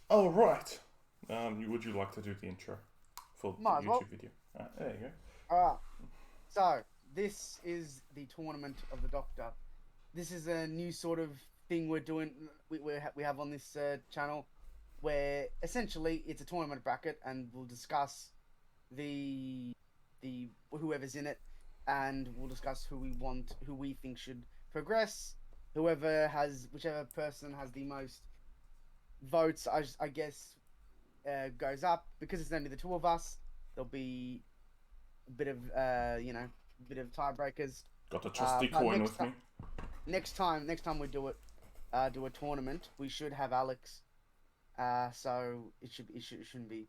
Oh, right. Would you like to do the intro for the Might as well. YouTube video? There you go. Alright, so this is the tournament of the Doctor. This is a new sort of thing we're doing. We have on this channel, where essentially it's a tournament bracket, and we'll discuss the the whoever's in it, and we'll discuss who we think should progress. Whichever person has the most votes, I guess, goes up. Because it's only the two of us, there'll be a bit of a bit of tiebreakers. Got a trusty But coin with me. next time we do a tournament, we should have Alex. So it shouldn't be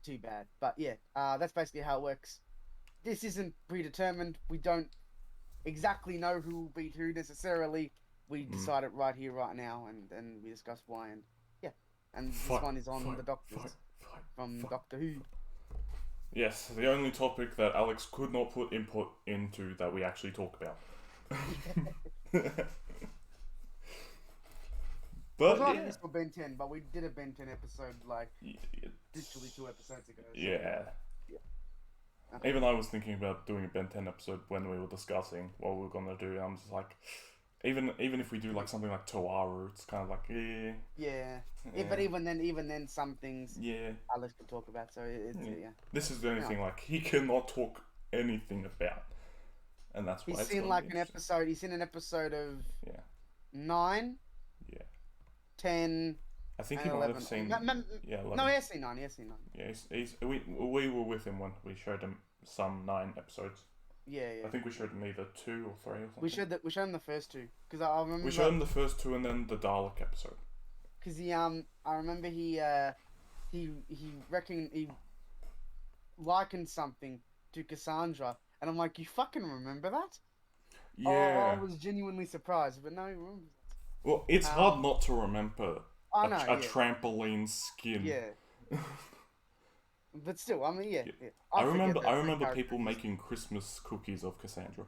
too bad. But yeah, that's basically how it works. This isn't predetermined. We don't exactly know who will beat who necessarily. We Mm. decide it right here, right now, and we discuss why. And yeah, and this Fight, one is on fight, the fight, Doctors fight, from fight. Doctor Who. Yes, the only topic that Alex could not put input into that we actually talk about. I was But writing yeah. this for Ben 10, but we did a Ben 10 episode like literally It's, 2 episodes ago. So, yeah. yeah. Even I was thinking about doing a Ben 10 episode when we were discussing what we were gonna do. I'm just like, even if we do like something like Toaru, it's kind of like, Yeah. But yeah, even then, some things yeah. Alex can talk about. So it's Yeah. yeah. This is the only Yeah. thing like he cannot talk anything about, and that's why He's it's seen going to be like an interesting. episode. He's seen an episode of Yeah, 9, yeah. 10, I think he and might have 11. seen. Yeah, No, 11. he has seen 9. He has seen 9. Yeah, we were with him when we showed him some 9 episodes. Yeah, I yeah. think we showed him either 2 or 3 or We something. showed that. We showed him the first two because I We showed remember him the first two and then the Dalek episode. because I remember he reckoned he likened something to Cassandra, and I'm like, you fucking remember that? Oh, I Yeah. was genuinely surprised, but no, he remembers Well, it's that. hard not to remember I know, a yeah, trampoline skin. yeah, but still, I mean, yeah, Yeah. yeah. I I forget remember that I the remember character people is. making Christmas cookies of Cassandra.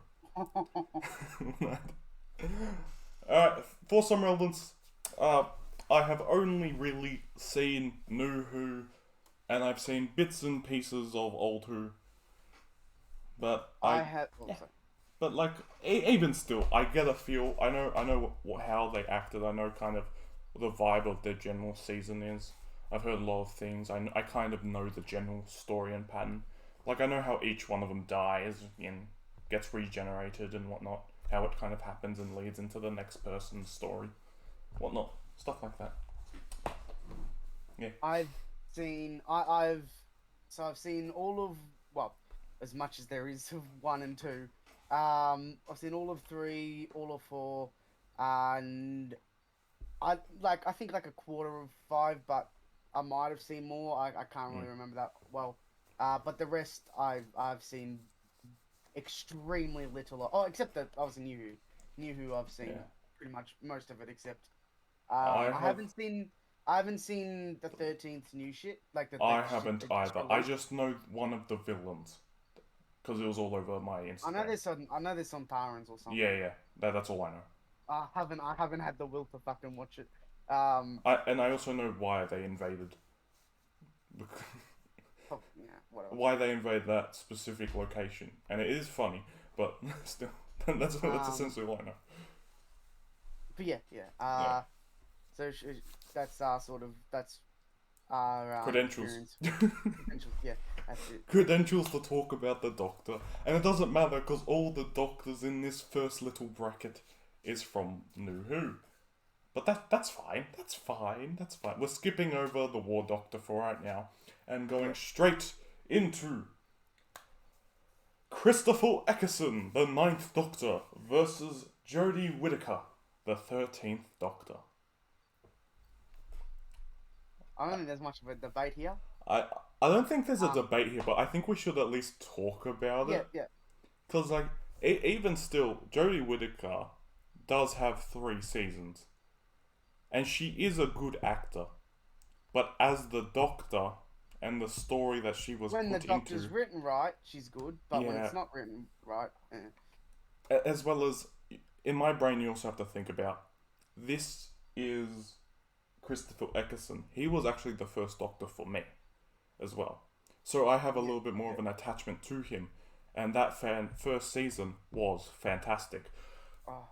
Alright, for some relevance, uh, I have only really seen New Who, and I've seen bits and pieces of Old Who, but I had yeah, also. but like even still, I get a feel. I know how they acted. I know kind of the vibe of their general season is. I've heard a lot of things. I kind of know the general story and pattern. Like I know how each one of them dies and gets regenerated and whatnot. How it kind of happens and leads into the next person's story, whatnot, stuff like that. Yeah. I've seen I've seen all of, well, as much as there is of 1 and 2. I've seen all of 3, all of 4, and I think like a quarter of 5, but I might have seen more. I can't Mm. really remember that well. But the rest I've seen extremely little of. Oh, except that obviously New Who I've seen Yeah. pretty much most of it, except I I have. haven't seen the 13th new shit, like I that shit haven't they just either. I released. just know one of the villains because it was all over my Instagram. I know there's some Tyrants or Yeah, something. yeah. That's all I know. I haven't had the will to fucking watch it. I also know why they invaded. Oh, yeah, whatever. Why they invade that specific location, and it is funny, but still, that's Um, essentially all I know. but yeah, yeah. Yeah, So that's sort of that's our credentials, experience. Credentials, yeah, that's it. credentials to talk about the Doctor, and it doesn't matter because all the Doctors in this first little bracket is from New Who. But that's fine. That's fine. That's fine. We're skipping over the War Doctor for right now and going Yep. straight into Christopher Eckerson, the Ninth Doctor, versus Jodie Whittaker, the 13th Doctor. I don't think there's much of a debate here. I I don't think there's a Um, debate here, but I think we should at least talk about yeah, it. yeah. Because, like, even still, Jodie Whittaker does have 3 seasons. And she is a good actor. But as the Doctor and the story that she was When the put Doctor's into, written right, she's good, but when yeah, it's not written right, as well as in my brain, you also have to think about this is Christopher Eckerson, he was actually the first Doctor for me as well. So I have a little bit more of an attachment to him, and that first season was fantastic. Oh.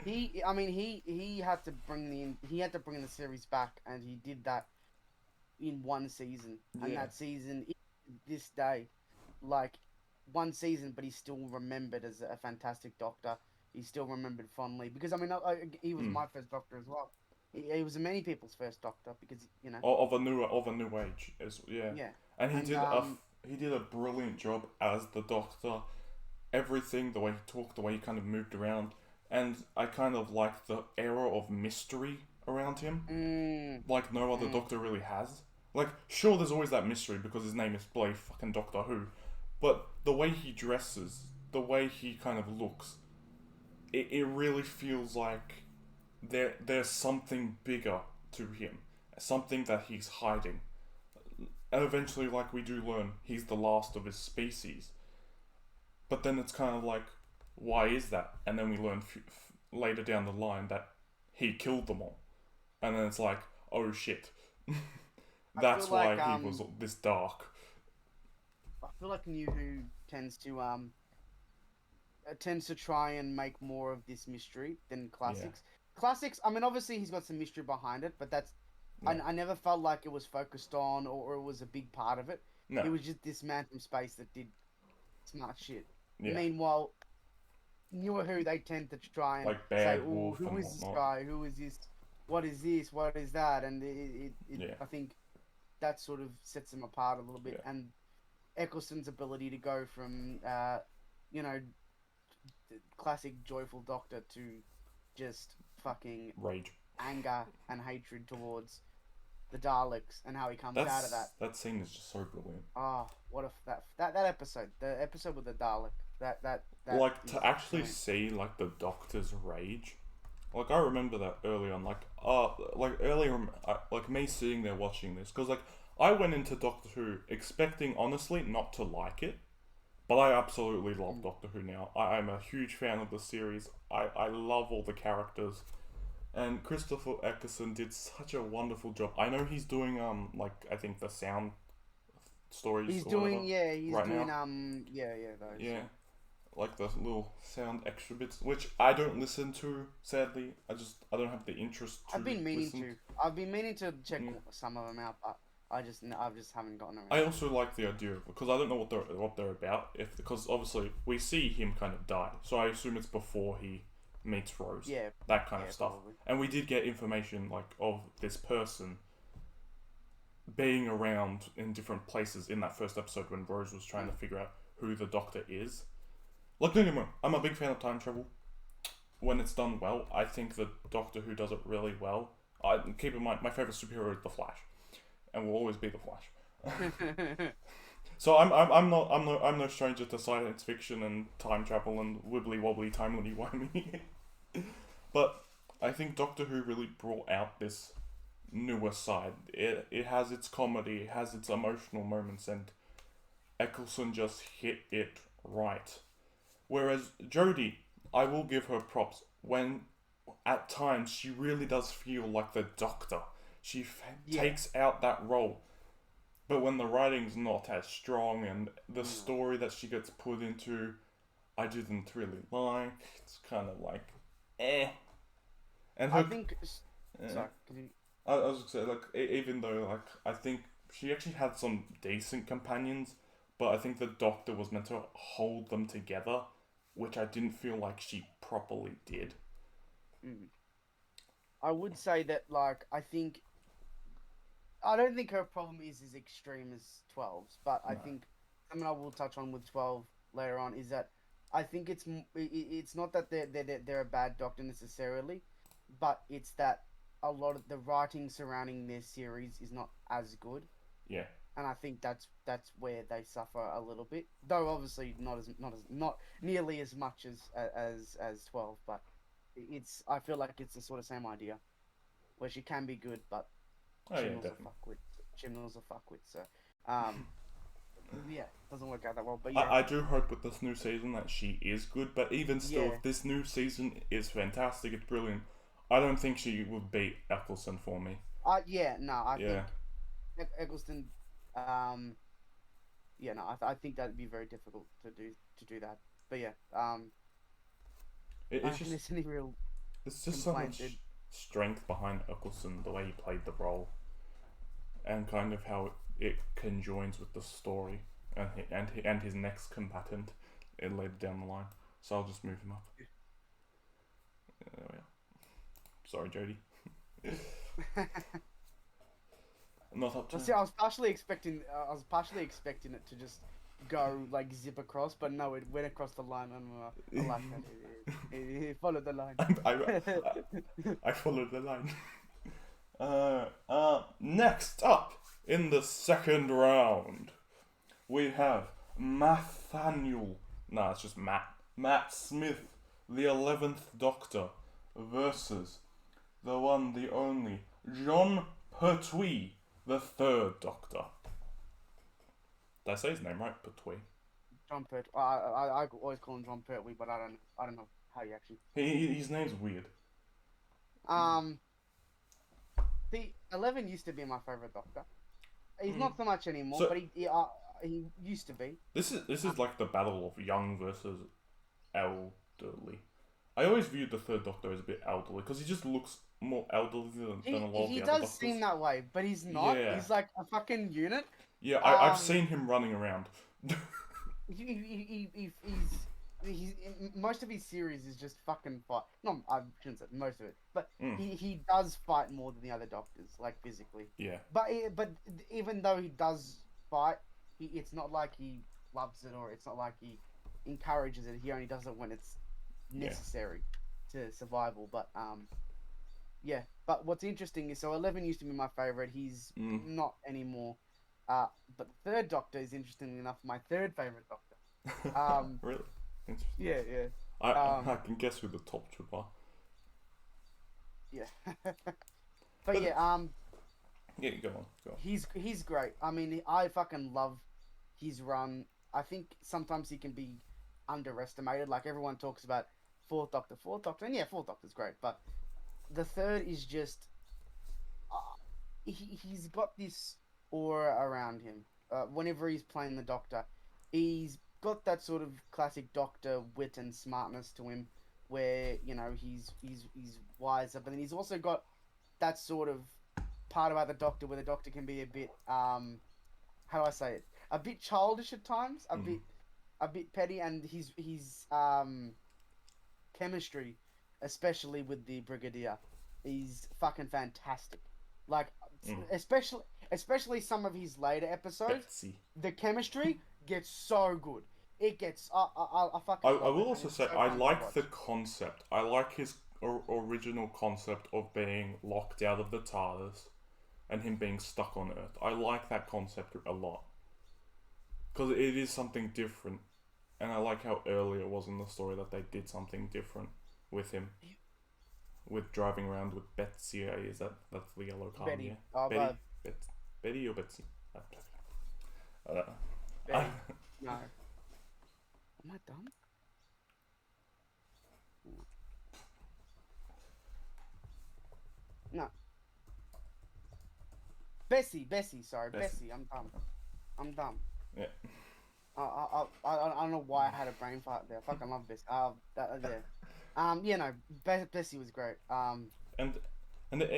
He had to bring the series back, and he did that in one season. And that season, this day, like one season, but he's still remembered as a fantastic Doctor. He's still remembered fondly because he was my first Doctor as well. He was many people's first Doctor because of a new age yeah. And he did a brilliant job as the Doctor. Everything, the way he talked, the way he kind of moved around, and I kind of like the era of mystery around him, like no other Doctor really has. Like, sure, there's always that mystery because his name is Blade fucking Doctor Who, but the way he dresses, the way he kind of looks, it really feels like there's something bigger to him, something that he's hiding. And eventually, like we do learn, he's the last of his species. But then it's kind of like, why is that? And then we learn later down the line that he killed them all. And then it's like, oh shit. That's why he was this dark. I feel like New Who tends to try and make more of this mystery than Classics. Yeah. Classics, I mean, obviously he's got some mystery behind it, but that's... Yeah. I never felt like it was focused on or it was a big part of it. No. It was just this man from space that did smart shit. Yeah. Meanwhile, New Who, they tend to try and like say, "Oh, who is this guy? Who is this? What is this? What is that?" And I think that sort of sets them apart a little bit. Yeah. And Eckerson's ability to go from, classic joyful Doctor to just fucking rage, anger, and hatred towards the Daleks, and how he comes out of that. That scene is just so brilliant. Oh, what if that episode, the episode with the Dalek, that like to actually see like the Doctor's rage. Like I remember that early on, like me sitting there watching this, because like I went into Doctor Who expecting honestly not to like it, but I absolutely love Doctor Who now. I'm a huge fan of the series. I love all the characters. And Christopher Eckerson did such a wonderful job. I know he's doing I think the sound stories. He's doing those. Yeah, like the little sound extra bits, which I don't listen to. Sadly, I don't have the interest. I've been meaning to check some of them out, but I just haven't gotten around. I also like the idea of, because I don't know what they're about. Because obviously we see him kind of die, so I assume it's before he meets Rose, that kind of stuff. Probably. And we did get information like of this person being around in different places in that first episode when Rose was trying to figure out who the Doctor is. Like, don't get me wrong, I'm a big fan of time travel. When it's done well, I think the Doctor Who does it really well. Keep in mind, my favorite superhero is the Flash, and will always be the Flash. So I'm no stranger to science fiction and time travel and wibbly wobbly timey wimey. But I think Doctor Who really brought out this newer side. It has its comedy, it has its emotional moments, and Eckerson just hit it right. Whereas Jodie, I will give her props when at times she really does feel like the Doctor. She takes out that role. But when the writing's not as strong and the story that she gets put into, I didn't really like. It's kind of like, eh. And I think... Sorry, I was going to say, like, even though, like, I think she actually had some decent companions, but I think the Doctor was meant to hold them together, which I didn't feel like she properly did. I would say that, like, I don't think her problem is as extreme as 12's, but I think something I will touch on with 12 later on is that I think it's not that they're a bad Doctor necessarily, but it's that a lot of the writing surrounding their series is not as good. Yeah. And I think that's where they suffer a little bit, though obviously not nearly as much as 12, but I feel like it's the sort of same idea, where she can be good, but Chimnal's a fuckwit, so it doesn't work out that well. But I do hope with this new season that she is good, but even still, if this new season is fantastic, it's brilliant, I don't think she would beat Eckerson for me. Yeah, no, I Yeah. think Eccleston, um, yeah, no, I think that'd be very difficult to do that. But yeah, I It's don't think just there's any real it's just so complaint. much strength behind Eckerson, the way he played the role, and kind of how it conjoins with the story and his next combatant later down the line. So I'll just move him up. There we are. Sorry, Jodie. Not up to. Well, see, I was partially expecting it to just go like zip across, but no, it went across the line, and I like that. It followed the line. I followed the line. Next up in the second round, we have Nathaniel. No, it's just Matt. Matt Smith, the 11th Doctor, versus the one, the only, John Pertwee, the 3rd Doctor. Did I say his name right? Pertwee. John Pert. I always call him John Pertwee, but I don't know how you actually. His name's weird. The 11 used to be my favorite Doctor. He's not so much anymore, So- but he used to be. This is like the battle of young versus elderly. I always viewed the 3rd Doctor as a bit elderly because he just looks more elderly than a lot of He the other does Doctors. seem that way, but he's not. Yeah. He's like a fucking unit. Yeah, I've seen him running around. He's most of his series is just fucking fight. No, I shouldn't say most of it, but Mm. he does fight more than the other Doctors, like physically. Yeah. But even though he does fight, it's not like he loves it or it's not like he encourages it. He only does it when it's necessary to survival. But yeah. But what's interesting is, so 11 used to be my favorite. He's not anymore. But the 3rd Doctor is, interestingly enough, my 3rd favorite Doctor. Really? Interesting. Yeah. I can guess who the top two are. Yeah. but yeah, Yeah, go on. he's great. I mean, I fucking love his run. I think sometimes he can be underestimated. Like, everyone talks about fourth Doctor, and yeah, 4th Doctor's great, but the 3rd is just he's got this aura around him. Whenever he's playing the Doctor, he's got that sort of classic Doctor wit and smartness to him, where he's wiser, but then he's also got that sort of part about the Doctor where the Doctor can be a bit how do I say it? A bit childish at times, a bit petty, and his chemistry, especially with the Brigadier, is fucking fantastic. Like, especially some of his later episodes, Betsy. the chemistry gets so good. It gets I fucking. I will also say I like the concept. I like his original concept of being locked out of the TARDIS and him being stuck on Earth. I like that concept a lot because it is something different, and I like how early it was in the story that they did something different with him. With driving around with Betsy, that's the yellow car? Betty. Yeah. Betty or Betsy? I don't know. Betty. No. Am I dumb? No. Bessie. Sorry, Bessie. I'm dumb. Yeah. I don't know why I had a brain fart there. I fucking love Bessie. Bessie was great. And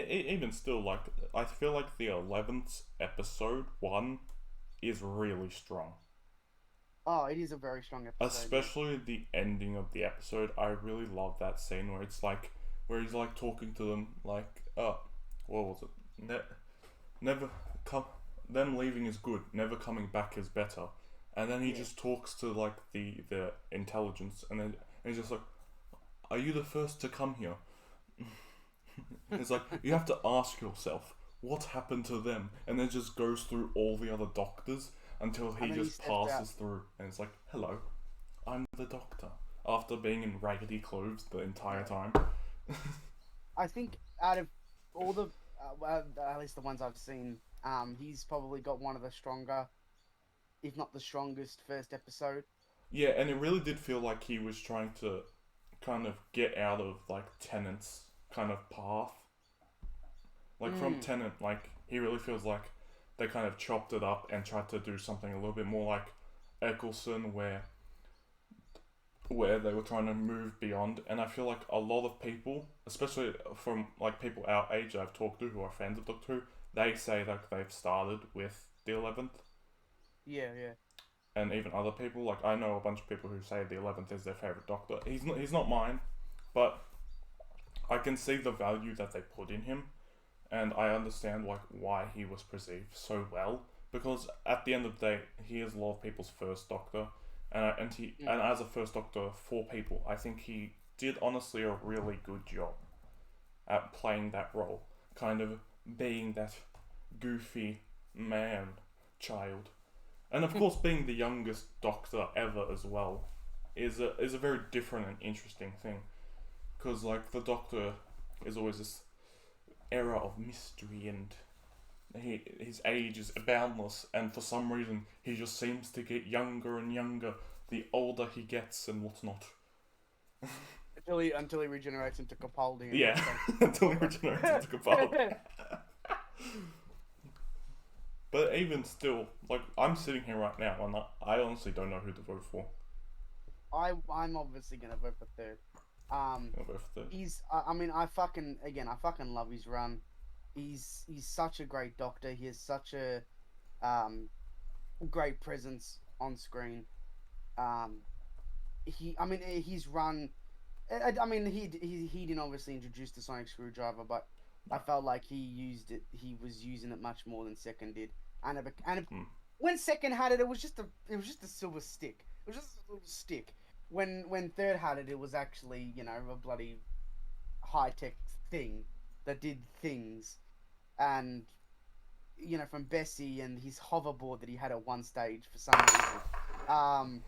even still, like, I feel like the 11th episode 1 is really strong. Oh, it is a very strong episode. Especially the ending of the episode. I really love that scene where it's like, where he's like talking to them, like, what was it? Never come. Them leaving is good. Never coming back is better. And then he just talks to like the intelligence, and he's just like, "Are you the first to come here?" It's like, you have to ask yourself what happened to them, and then just goes through all the other Doctors until he just passes through, and it's like, "Hello, I'm the Doctor." After being in raggedy clothes the entire time. I think out of all the, at least the ones I've seen, he's probably got one of the stronger, if not the strongest, first episode. Yeah, and it really did feel like he was trying to kind of get out of like Tennant's kind of path. Like from Tenet, like he really feels like they kind of chopped it up and tried to do something a little bit more like Eckerson, where they were trying to move beyond. And I feel like a lot of people, especially from like people our age I've talked to who are fans of Doctor Who, they say that they've started with the 11th. Yeah. And even other people, like I know a bunch of people who say the 11th is their favorite Doctor. He's not mine, but I can see the value that they put in him, and I understand like why he was perceived so well, because at the end of the day, he is a lot of people's first Doctor, and as a first Doctor for people, I think he did honestly a really good job at playing that role, kind of being that goofy man child, and of course being the youngest Doctor ever as well is a very different and interesting thing, because like the Doctor is always this era of mystery, and his age is boundless, and for some reason he just seems to get younger and younger the older he gets and whatnot. Until he regenerates into Capaldi. Yeah, until he regenerates into Capaldi. But even still, like I'm sitting here right now, and I honestly don't know who to vote for. I'm obviously gonna vote for third. I'll vote for third. I fucking love his run. He's such a great Doctor. He has such a great presence on screen. He's run. He didn't obviously introduce the sonic screwdriver, but I felt like he was using it much more than Second did. When Second had it, it was just a silver stick. It was just a little stick. When Third had it, it was actually a bloody high tech thing that did things, and from Bessie and his hoverboard that he had at one stage for some reason,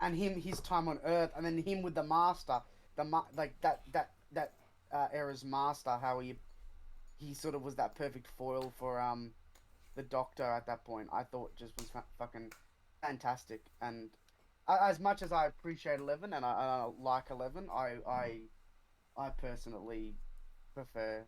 and his time on Earth, and then him with the Master, that era's Master, how he sort of was that perfect foil for the Doctor at that point. I thought just was fucking fantastic, and as much as I appreciate 11 and I like 11, I personally prefer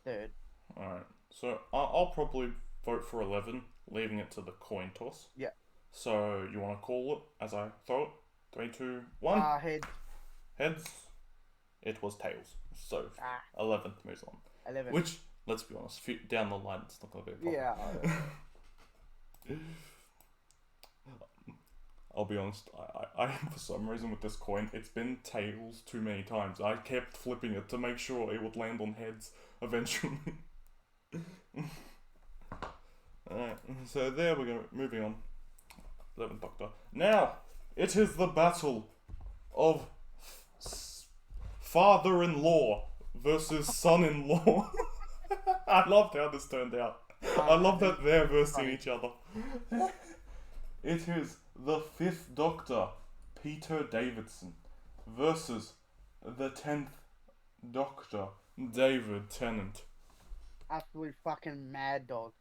Third. Alright, so I'll probably vote for 11, leaving it to the coin toss. Yeah. So you want to call it as I throw it? 3, 2, 1. Heads. Heads. It was tails. So 11 moves on. 11. Which, let's be honest, down the line it's not going to be a problem. Yeah. I'll be honest, I for some reason with this coin, it's been tails too many times. I kept flipping it to make sure it would land on heads eventually. Alright, so there we go, moving on. 11th Doctor. Now, it is the battle of father-in-law versus son-in-law. I loved how this turned out. I love that they're versing each other. It is the 5th Doctor, Peter Davidson, versus the 10th Doctor, David Tennant. Absolute fucking mad dog.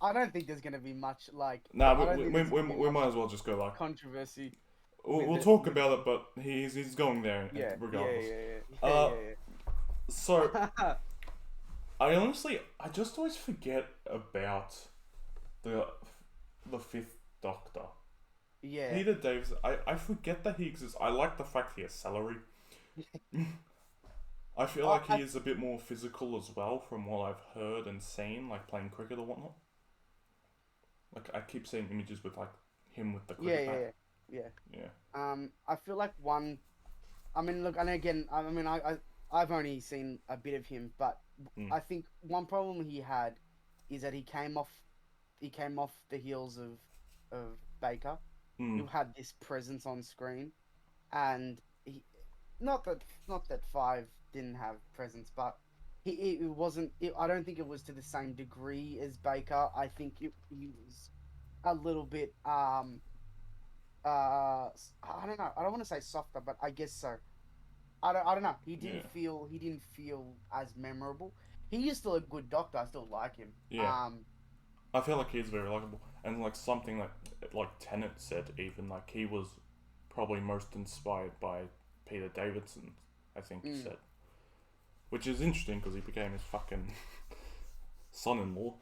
I don't think there's gonna be much like. Nah, we might as well just go like controversy. We'll talk about it, but he's going there regardless. Yeah. So I just always forget about the 5th Doctor. Yeah. Peter Davison. I forget that he exists. I like the fact he has celery. I feel like he is a bit more physical as well, from what I've heard and seen, like playing cricket or whatnot. Like I keep seeing images with like him with the cricket bat. Yeah. I feel like one. I mean, look, and again, I've only seen a bit of him, but I think one problem he had is that he came off the heels of Baker, who had this presence on screen, and he not that Five didn't have presence, but it wasn't. I don't think it was to the same degree as Baker. I think he was a little bit I don't know. I don't want to say softer, but I guess so. I don't know. He didn't feel as memorable. He is still a good Doctor. I still like him. Yeah. I feel like he's very likable, and like something like Tennant said, even like he was probably most inspired by Peter Davidson I think he said. Which is interesting because he became his fucking son-in-law.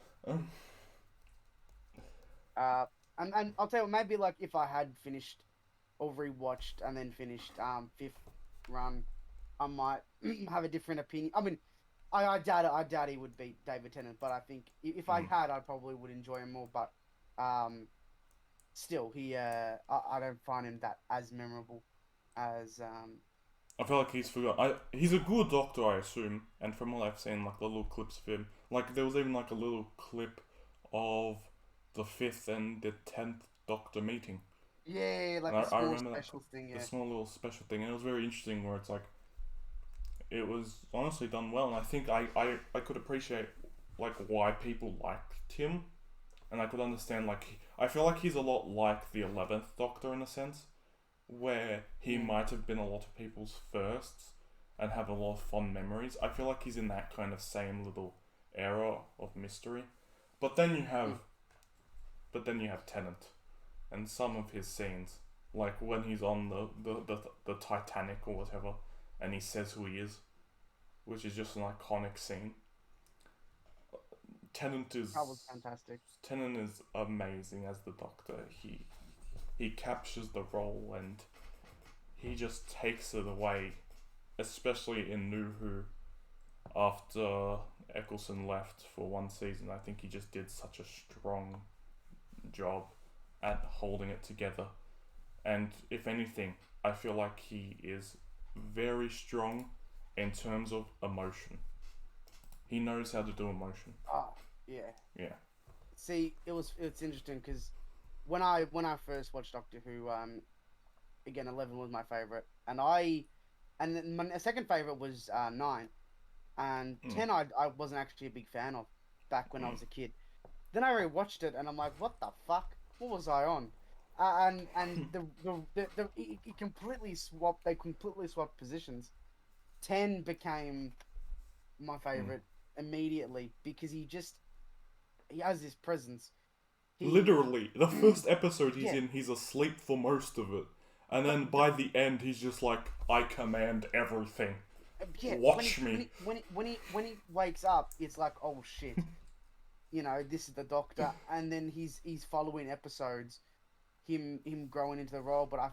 And I'll tell you, maybe like if I had finished or rewatched and then finished fifth run, I might have a different opinion. I mean, I doubt he would beat David Tennant, but I think if I had, I probably would enjoy him more. But still, I don't find him that as memorable as I feel like he's forgot. He's a good doctor, I assume, and from what I've seen, like the little clips of him, like there was even like a little clip of the 5th and the 10th Doctor meeting. Yeah, like and a small special thing. Yeah, the small little special thing, and it was very interesting. Where it's like, it was honestly done well, and I think I could appreciate like why people liked him, and I could understand like I feel like he's a lot like the 11th Doctor in a sense, where he might have been a lot of people's firsts and have a lot of fond memories. I feel like he's in that kind of same little era of mystery, but then you have Tennant, and some of his scenes, like when he's on the Titanic or whatever, and he says who he is, which is just an iconic scene. Tennant is that was fantastic. Tennant is amazing as the Doctor. He captures the role and he just takes it away, especially in New Who. After Eckerson left for one season, I think he just did such a strong job at holding it together. And if anything, I feel like he is very strong in terms of emotion. He knows how to do emotion. Yeah. Yeah. See, it's interesting because when I first watched Doctor Who, again 11 was my favorite, and then my second favorite was 9, and 10 I wasn't actually a big fan of back when I was a kid. Then I rewatched it and I'm like, what the fuck? What was I on? And it completely swapped. They completely swapped positions. 10 became my favorite immediately because he has this presence. Literally, the first episode he's in, he's asleep for most of it, and then by the end, he's just like, "I command everything. Watch me." When he wakes up, it's like, "Oh shit." This is the Doctor, and then he's following episodes, him growing into the role. But I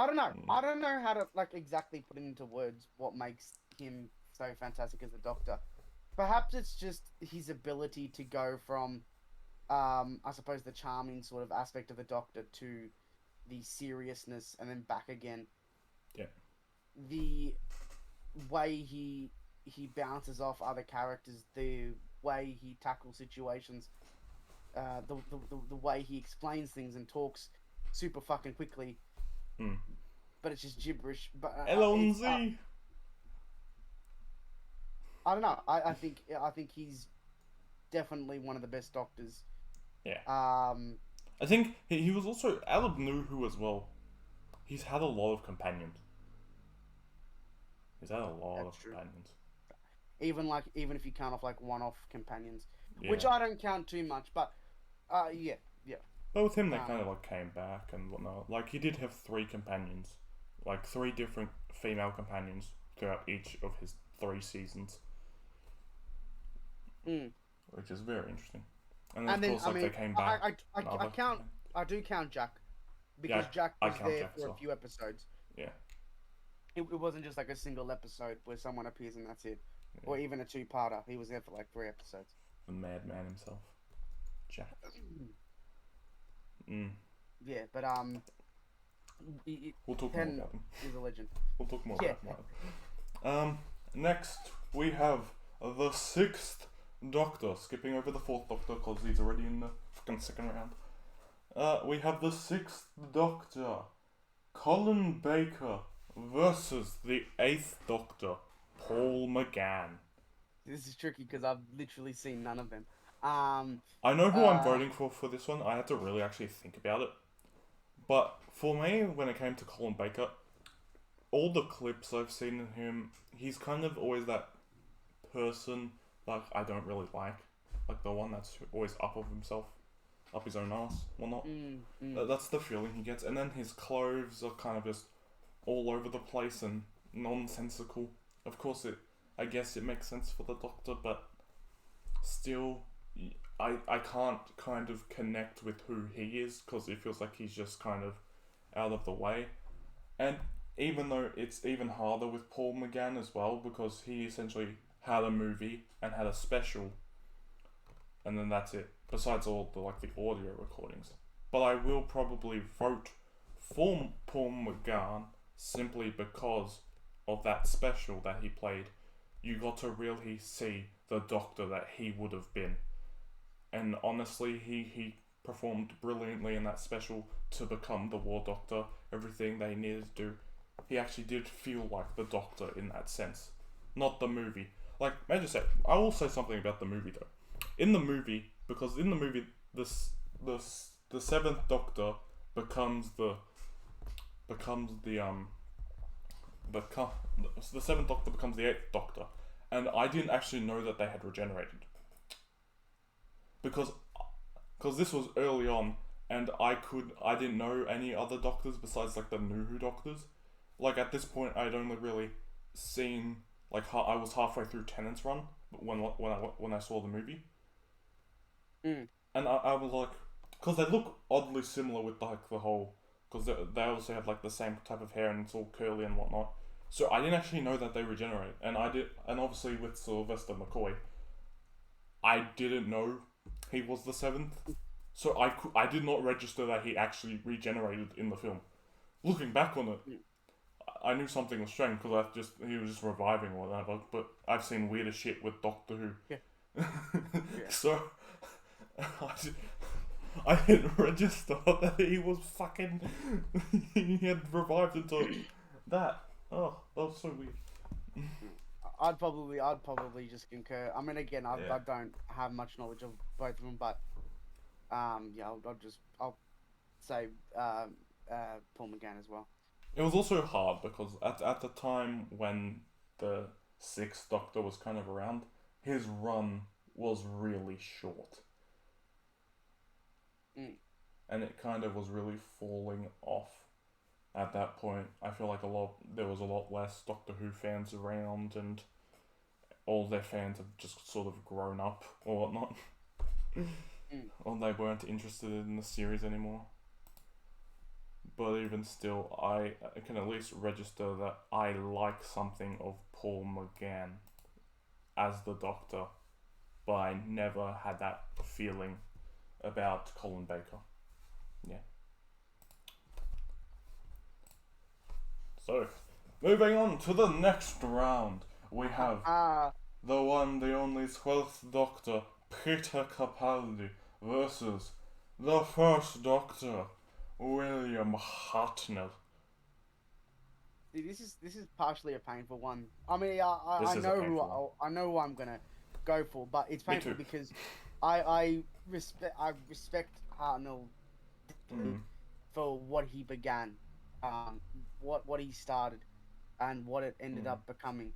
don't know. I don't know how to exactly put it into words what makes him so fantastic as a Doctor. Perhaps it's just his ability to go from, I suppose, the charming sort of aspect of the Doctor to the seriousness, and then back again. Yeah. The way he bounces off other characters, the way he tackles situations, the way he explains things and talks super fucking quickly, but it's just gibberish. But Elonzi. I don't know. I think he's definitely one of the best Doctors. Yeah. I think he was also out of New Who as well. He's had a lot of companions. Companions. Even if you count off one-off companions, which I don't count too much, but yeah. But with him, they kind of came back and whatnot. Like he did have 3 companions, 3 different female companions throughout each of his 3 seasons, which is very interesting. And then of course, they came back. I do count Jack because Jack was there Jack for a few episodes. Yeah. It wasn't just a single episode where someone appears and that's it. Yeah. Or even a 2-parter. He was there for 3 episodes. The madman himself. Jack. Yeah, but we'll talk more about him. He's a legend. We'll talk more about him. Next we have the 6th Doctor. Skipping over the 4th Doctor because he's already in the fucking second round. We have the 6th Doctor, Colin Baker, versus the 8th Doctor, Paul Mcgann. This is tricky because I've literally seen none of them. I know who I'm voting for this one. I had to really actually think about it. But for me, when it came to Colin Baker, all the clips I've seen of him, he's kind of always that person I don't really like. The one that's always up of himself. Up his own ass, whatnot. That's the feeling he gets. And then his clothes are kind of just all over the place and nonsensical. Of course, I guess it makes sense for the Doctor, but still, I can't kind of connect with who he is because it feels like he's just kind of out of the way. And even though it's even harder with Paul Mcgann as well because he essentially had a movie and had a special, and then that's it. Besides all the audio recordings, but I will probably vote for Paul Mcgann simply because of that special that he played. You got to really see the Doctor that he would have been, and honestly, he performed brilliantly in that special to become the War Doctor. Everything they needed to do, he actually did feel like the Doctor in that sense, not the movie. Like, may I just say, I will say something about the movie though. In the movie, because in the movie, the seventh Doctor becomes the seventh Doctor becomes the eighth Doctor, and I didn't actually know that they had regenerated because this was early on, and I didn't know any other Doctors besides the New Who Doctors. Like at this point, I'd only really seen I was halfway through Tennant's run when I saw the movie. Mm. And I was like, because they look oddly similar with the whole, because they also have the same type of hair and it's all curly and whatnot. So I didn't actually know that they regenerate, and obviously with Sylvester McCoy, I didn't know he was the seventh, so I did not register that he actually regenerated in the film. Looking back on it, I knew something was strange because he was just reviving or whatever. But I've seen weirder shit with Doctor Who. Yeah. So I didn't register that he was fucking. He had revived into that. Oh, that was so weird. I'd probably just concur. I mean, again, I don't have much knowledge of both of them, but I'll say Paul Mcgann as well. It was also hard because at the time when the sixth Doctor was kind of around, his run was really short. Mm. And it kind of was really falling off at that point. I feel like there was a lot less Doctor Who fans around, and all their fans have just sort of grown up or whatnot. Or they weren't interested in the series anymore. But even still, I can at least register that I like something of Paul Mcgann as the Doctor, but I never had that feeling about Colin Baker. Yeah. So, moving on to the next round, we have the one, the only 12th Doctor, Peter Capaldi, versus the first Doctor, William Hartnell. See, this is partially a painful one. I mean, I know who I'm gonna go for, but it's painful because I respect Hartnell for what he began, what he started, and what it ended up becoming.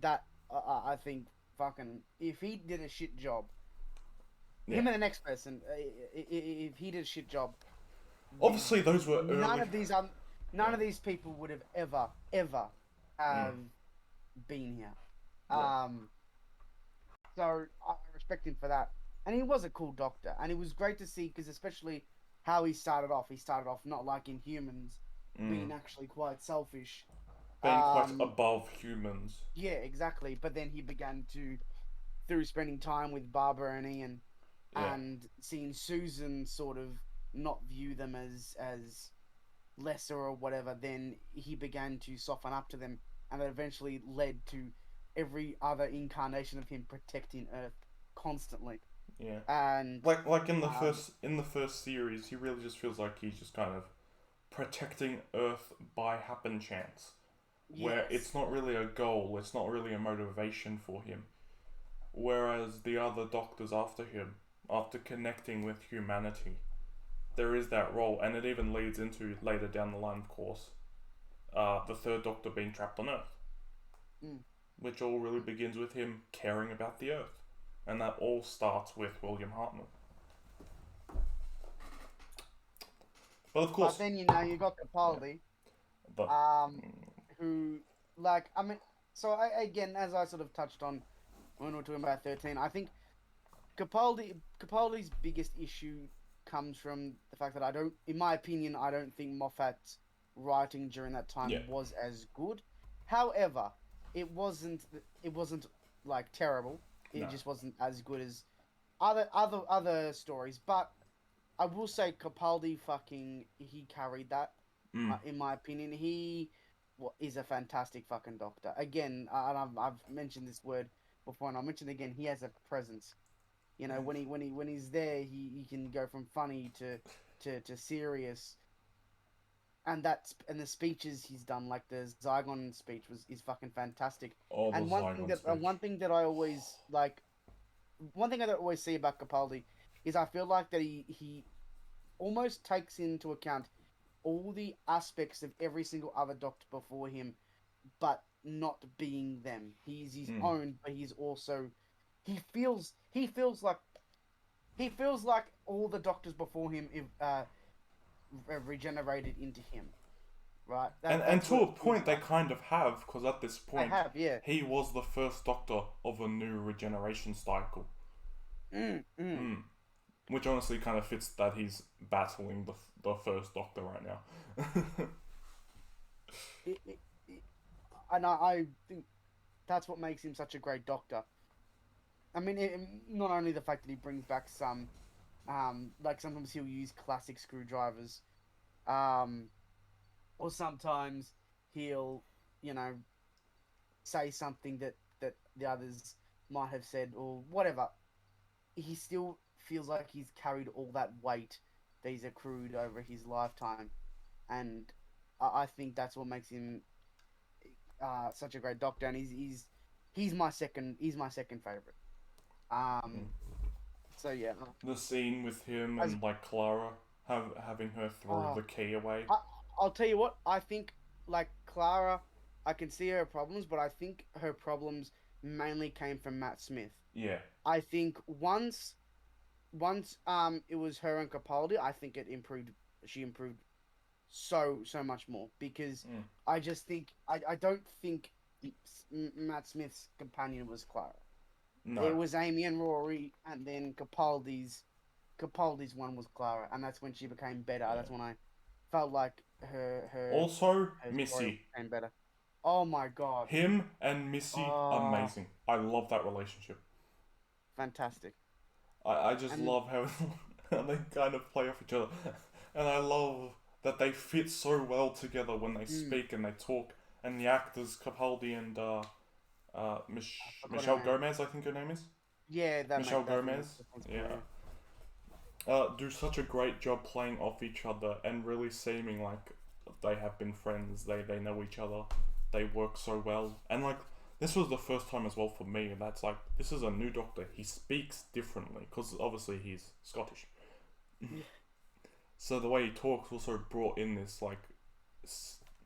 That I think fucking if he did a shit job, him and the next person, if he did a shit job. Obviously, those were early. None of these people would have ever have been here. So I respect him for that, and he was a cool Doctor, and it was great to see because especially how he started off. He started off not like Inhumans, being actually quite selfish, being quite above humans. Yeah, exactly. But then he began to, through spending time with Barbara and Ian, and seeing Susan sort of not view them as lesser or whatever, then he began to soften up to them, and that eventually led to every other incarnation of him protecting Earth constantly. Yeah. And like in the first series, he really just feels like he's just kind of protecting Earth by happen chance. Where it's not really a goal, it's not really a motivation for him. Whereas the other Doctors after him, after connecting with humanity, there is that role, and it even leads into later down the line, of course, the third Doctor being trapped on Earth, which all really begins with him caring about the Earth, and that all starts with William Hartnell. But of course, but then you got Capaldi. But who, like, I mean, so again, as I sort of touched on when we were talking about 13, I think Capaldi's biggest issue comes from the fact that in my opinion, I don't think Moffat's writing during that time yeah, was as good. However, it wasn't like terrible. no, It just wasn't as good as other stories. But I will say Capaldi he carried that. mm, In my opinion, he is a fantastic fucking doctor. Again, and I've mentioned this word before, and I'll mention it again. He has a presence. You know, when he's there, he can go from funny to serious. And the speeches he's done, like the Zygon speech, is fucking fantastic. all the And Zygon speech. one thing I always see about Capaldi is I feel like that he almost takes into account all the aspects of every single other doctor before him, but not being them. He's his Mm. own, but he's also he feels like all the doctors before him regenerated into him, right? And That's to what a it feels point, they like. kind of have, because at this I point, have, yeah. he was the first Doctor of a new regeneration cycle. Mm, mm. Mm. Which honestly kind of fits that he's battling the first Doctor right now. It, and I think that's what makes him such a great doctor. I mean, not only the fact that he brings back some, like sometimes he'll use classic screwdrivers, um, or sometimes he'll, you know, say something that the others might have said or whatever. He still feels like he's carried all that weight that he's accrued over his lifetime, and I think that's what makes him such a great doctor. And he's my second favorite. Um, so yeah, The scene with him as and like Clara having her throw uh, the key away. I, I'll tell you what, I think like Clara, I can see her problems, but I think her problems mainly came from Matt Smith. Yeah. I think once it was her and Capaldi, I think it improved. She improved so much more because Mm. I just think I don't think Matt Smith's companion was Clara. No. It was Amy and Rory, and then Capaldi's one was Clara, and that's when she became better. Yeah. That's when I felt like Also, her story Missy. became better. Oh my god! Him and Missy, Oh, amazing. I love that relationship. fantastic! I just And love how how they kind of play off each other. And I love that they fit so well together when they mm, speak and they talk. And the actors, Capaldi and I forgot her Michelle name. Gomez, I think her name is. Yeah, Michelle that Gomez. sounds Yeah. familiar. Do such a great job playing off each other and really seeming like they have been friends. They know each other. They work so well. And like this was the first time as well for me. And that's like this is a new Doctor. He speaks differently because obviously he's Scottish. Yeah. So the way he talks also brought in this like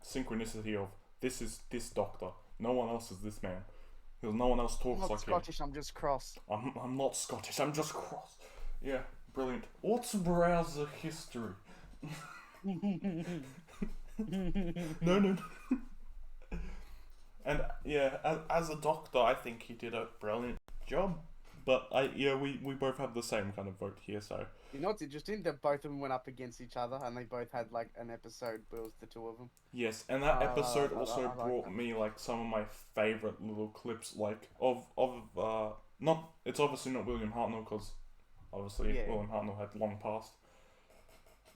synchronicity of this is this Doctor. No one else is this man. Because no one else I'm talks not like him. Scottish. I'm just cross. I'm not Scottish. I'm just cross. Yeah, brilliant. What's browser history? No, no. And yeah, as a doctor, I think he did a brilliant job. But we both have the same kind of vote here. So You know what's interesting? That both of them went up against each other, and they both had like an episode where it was the two of them. yes, and that episode also I like brought that. me like some of my favorite little clips, like of not. It's obviously not William Hartnell because obviously Yeah, William Hartnell had long passed.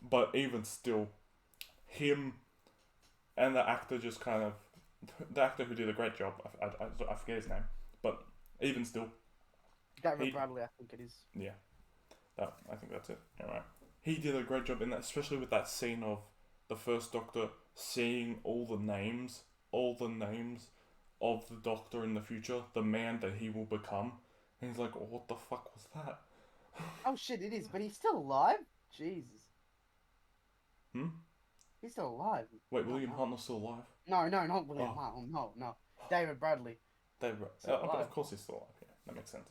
But even still, him and the actor just kind of the actor who did a great job. I forget his name, but even still, David he Bradley, I think it is. yeah, that I think that's it. All right, he did a great job in that, especially with that scene of the first Doctor seeing all the names of the Doctor in the future, the man that he will become, and he's like, oh, what the fuck was that? Oh shit, it is, but he's still alive. Jesus, Hmm. he's still alive. Wait, Oh William no, Hartnell's still alive? no, not William Oh, Hartnell. No, David Bradley Dave. still alive. Of course he's still alive. Yeah, that makes sense.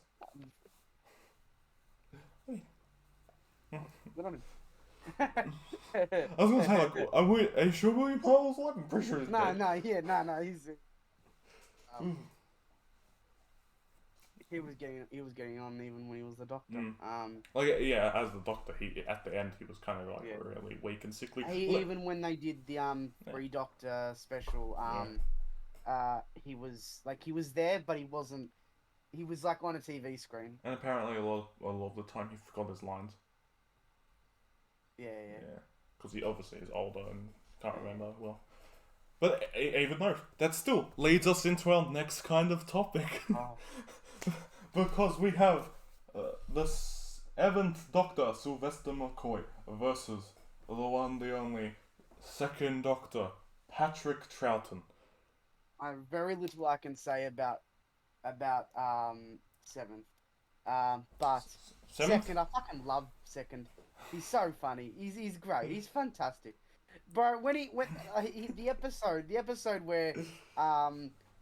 Good on him. I was gonna say, like, are you sure William Hartle's alive? I'm pretty sure he's No, dead. no, yeah, no. Um, he was getting on even when he was the Doctor. Like, yeah, as the Doctor, he at the end he was kind of like Yeah. really weak and sickly. Even when they did the Three Doctor special, he was there, but he wasn't. He was like on a TV screen. And apparently a lot of the time he forgot his lines. Yeah. Because he obviously is older and can't remember well. But even though, that still leads us into our next kind of topic. Oh. Because we have the seventh Doctor, Sylvester McCoy, versus the one, the only, second Doctor, Patrick Troughton. I have very little I can say about seventh. But Seventh? second, I fucking love second. He's so funny. He's great. He's fantastic. Bro, the episode where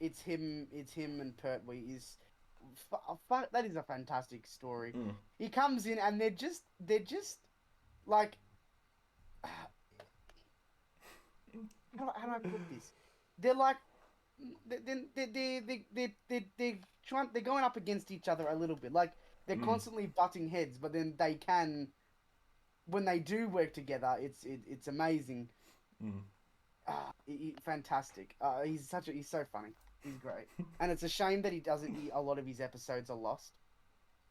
it's him and Pertwee is that is a fantastic story. He comes in and they're just like how do I put this? They're like they're going up against each other a little bit. Like they're constantly butting heads, but then they can, when they do work together, it's amazing. Fantastic. He's so funny. He's great, and it's a shame that a lot of his episodes are lost.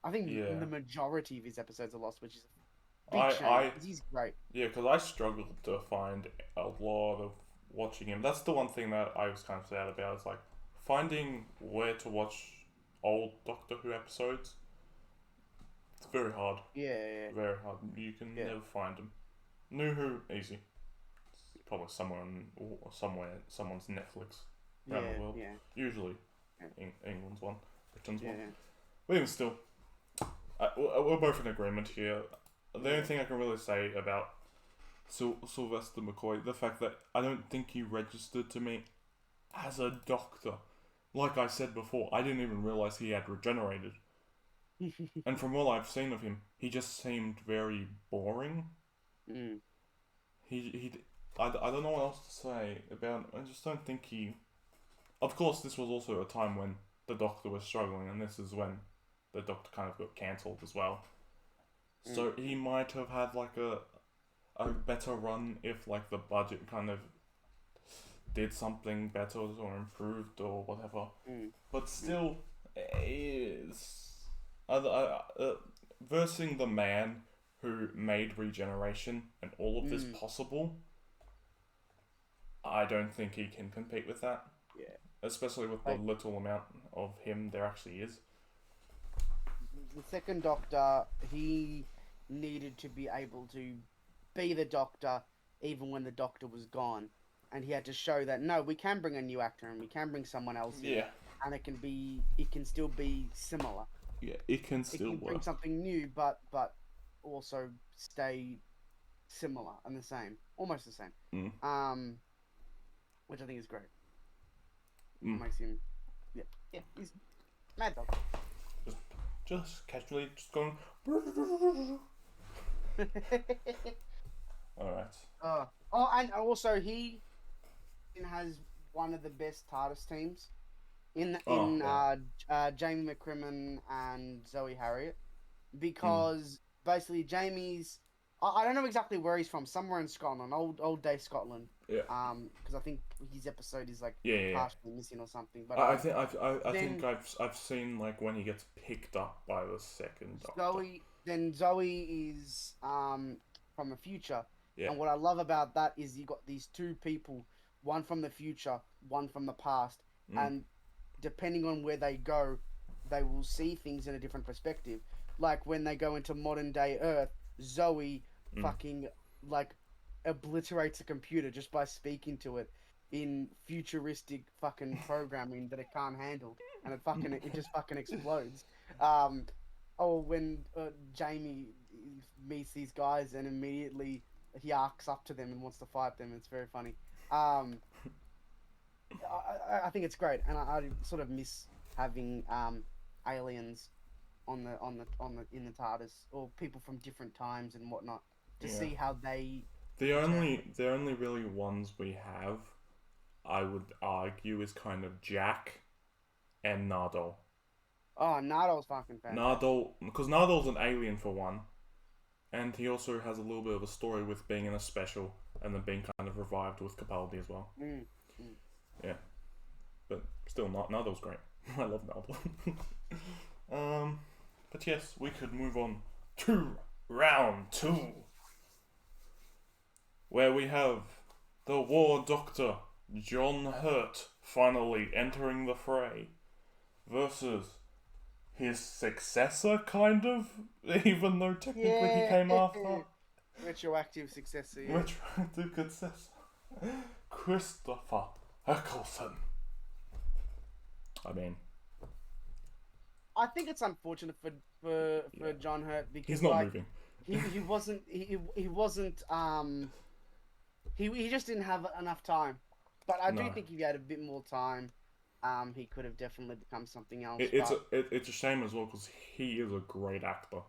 I think the majority of his episodes are lost, which is a big shame. He's great. Yeah, because I struggled to find a lot of watching him. That's the one thing that I was kind of sad about. Is like finding where to watch old Doctor Who episodes. It's very hard. Yeah. Very hard. You can never find them. New Who, easy. It's probably someone's Netflix around the world. Yeah. Usually, England's one, Britain's one. Yeah. But even still, we're both in agreement here. The only thing I can really say about Sylvester McCoy, the fact that I don't think he registered to me as a Doctor. Like I said before, I didn't even realize he had regenerated. And from what I've seen of him, he just seemed very boring. I don't know what else to say about him. I just don't think he... Of course, this was also a time when the Doctor was struggling, and this is when the Doctor kind of got cancelled as well. So he might have had like a better run if like the budget kind of did something better or improved or whatever. But still, versing the man who made regeneration and all of this possible, I don't think he can compete with that. Yeah. Especially with the little amount of him there actually is. The second Doctor, he needed to be able to be the Doctor even when the Doctor was gone. And he had to show that, no, we can bring a new actor and we can bring someone else in. And it can still be similar. Yeah, it can still work. Bring something new, but also stay similar and the same. Almost the same. Which I think is great. Makes him... Yeah, he's mad dog. Just casually, just going... Alright. And also he has one of the best TARDIS teams in Jamie McCrimmon and Zoe Harriet, because basically Jamie's... I don't know exactly where he's from. Somewhere in Scotland, old day Scotland. Yeah. Because I think his episode is like partially missing or something. But I think I've seen like when he gets picked up by the second Doctor. Zoe is from the future. Yeah. And what I love about that is you got these two people, one from the future, one from the past, and depending on where they go, they will see things in a different perspective. Like when they go into modern day Earth, Zoe fucking like obliterates a computer just by speaking to it in futuristic fucking programming that it can't handle, and it just fucking explodes. When Jamie meets these guys and immediately he arcs up to them and wants to fight them, it's very funny. I think it's great, and I sort of miss having aliens in the TARDIS, or people from different times and whatnot. to Yeah. see how they. The only really ones we have, I would argue, is kind of Jack and Nardole. Oh, Nado's fucking fantastic. Nardole, because Nardole's an alien for one, and he also has a little bit of a story with being in a special and then being kind of revived with Capaldi as well. Mm, mm. Yeah, but still, Nardole's great. I love Nardole. But yes, we could move on to round 2, where we have the War Doctor John Hurt finally entering the fray versus his successor, kind of, even though technically he came after. Retroactive successor. Yeah. Retroactive successor, Christopher Eckerson. I mean, I think it's unfortunate for John Hurt because he's not moving. he wasn't he just didn't have enough time. But I do think if he had a bit more time, he could have definitely become something else. It's a shame as well because he is a great actor.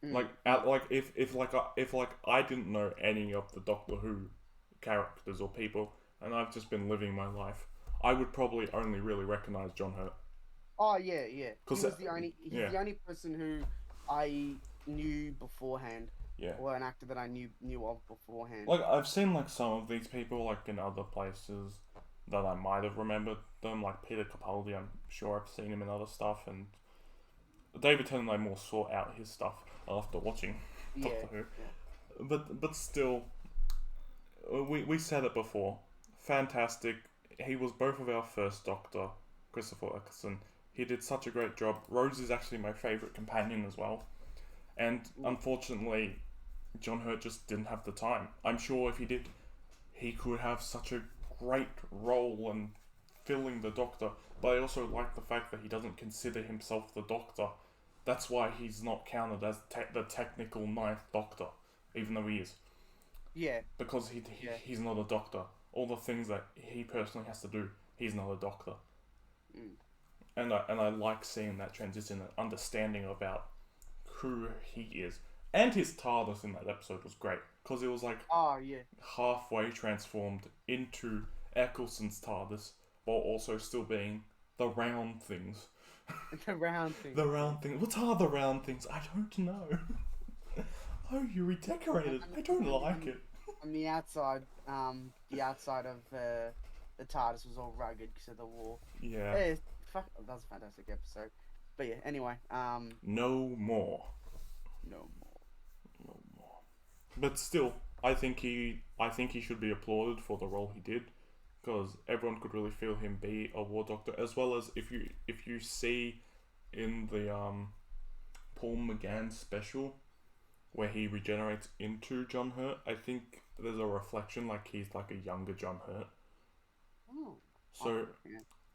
Like if I didn't know any of the Doctor Who characters or people, and I've just been living my life, I would probably only really recognize John Hurt. Oh yeah. He was the only person who I knew beforehand. Yeah. Or an actor that I knew of beforehand. Like I've seen like some of these people like in other places that I might have remembered them, like Peter Capaldi. I'm sure I've seen him in other stuff, and David Tennant I more sought out his stuff after watching Doctor Who. Yeah. But still, we said it before. Fantastic. He was both of our first Doctor, Christopher Eckerson. He did such a great job. Rose is actually my favourite companion as well. And unfortunately, John Hurt just didn't have the time. I'm sure if he did, he could have such a great role in filling the Doctor. But I also like the fact that he doesn't consider himself the Doctor. That's why he's not counted as the technical ninth Doctor, even though he is. Yeah. Because he's not a Doctor. All the things that he personally has to do, he's not a Doctor. Mm. And I like seeing that transition and understanding about who he is. And his TARDIS in that episode was great. Because it was like halfway transformed into Eccleston's TARDIS, while also still being the round things. The round things. The round things. What are the round things? I don't know. Oh, you redecorated. I don't like it. On the outside of the TARDIS was all rugged because of the war. Yeah. Fuck, that was a fantastic episode. But yeah, anyway. No more. But still, I think he should be applauded for the role he did, because everyone could really feel him be a War Doctor, as well as if you see in the Paul Mcgann special where he regenerates into John Hurt, I think there's a reflection like he's like a younger John Hurt.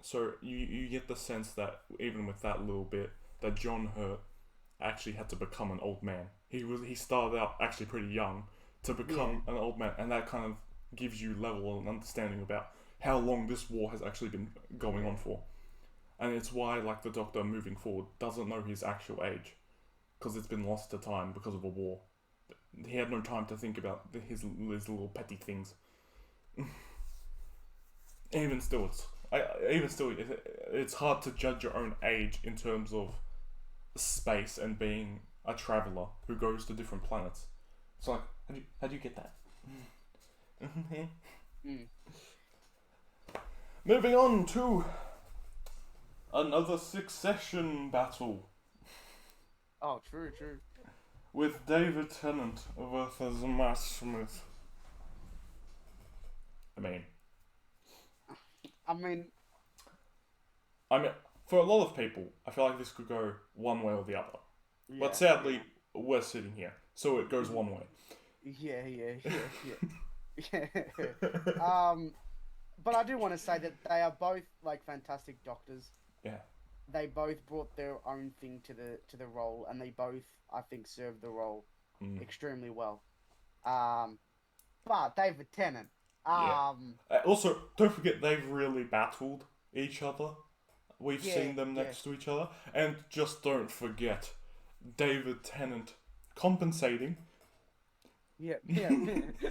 So you get the sense that even with that little bit, that John Hurt actually had to become an old man. He started out actually pretty young to become an old man, and that kind of gives you level and understanding about how long this war has actually been going on for. And it's why like the Doctor moving forward doesn't know his actual age, because it's been lost to time because of a war. He had no time to think about his little petty things. Even still, it's hard to judge your own age in terms of space and being a traveller who goes to different planets. It's like, how do you get that? Moving on to another Succession battle. Oh, true. With David Tennant versus Matt Smith. I mean, for a lot of people, I feel like this could go one way or the other. Yeah, but sadly, we're sitting here, so it goes one way. Yeah. But I do want to say that they are both like fantastic doctors. Yeah. They both brought their own thing to the role, and they both, I think, served the role extremely well. But David Tennant. Also, don't forget they've really battled each other. We've seen them next to each other, and just don't forget David Tennant compensating Yeah, yeah.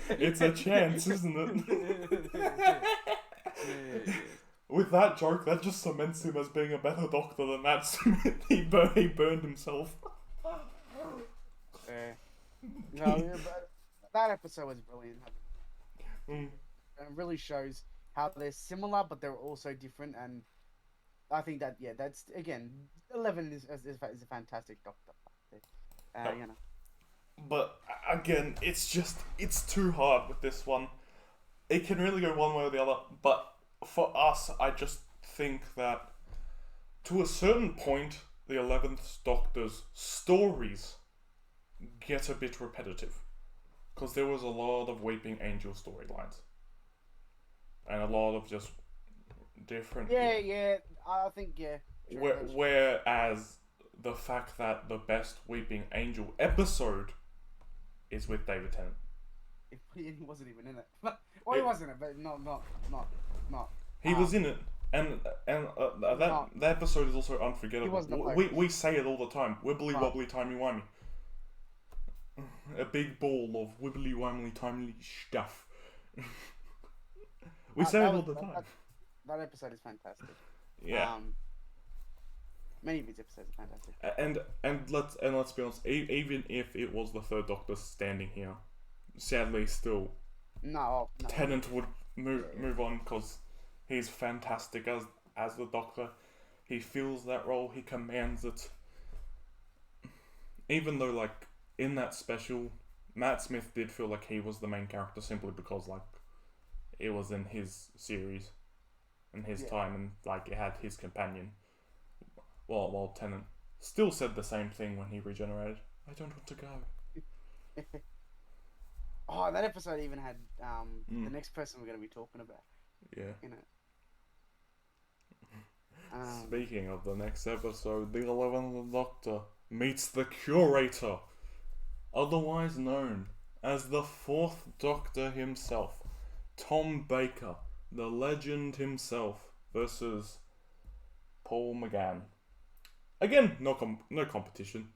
It's a chance, isn't it? With that joke, that just cements him as being a better doctor than Matt Smith. He burned himself. Yeah. No, yeah, but that episode was brilliant. Mm. It really shows how they're similar, but they're also different. And I think that, yeah, that's, again, 11 is a fantastic doctor. You know. But again, it's too hard with this one. It can really go one way or the other. But for us, I just think that to a certain point, the 11th Doctor's stories get a bit repetitive. Because there was a lot of Weeping Angel storylines. And a lot of just different... Yeah, I think, yeah. Sure, Whereas the fact that the best Weeping Angel episode is with David Tennant. He wasn't even in it. Well, he was in it, but not. He was in it, and that episode is also unforgettable. He wasn't We say it all the time. Wibbly wobbly timey wimey. A big ball of wibbly wobbly timely stuff. We say it all the time. That episode is fantastic. Yeah. Many of these episodes are fantastic. And let's be honest. Even if it was the third Doctor standing here, sadly, still, no. Tennant would move on because he's fantastic as the Doctor. He feels that role. He commands it. Even though, like, in that special, Matt Smith did feel like he was the main character simply because, like, it was in his series and his time, and like it had his companion. While Tennant still said the same thing when he regenerated. I don't want to go. Oh, that episode even had the next person we're going to be talking about. Yeah. In it. Speaking of the next episode, the 11th Doctor meets the Curator, otherwise known as the 4th Doctor himself, Tom Baker, the legend himself, versus Paul Mcgann. Again, no competition.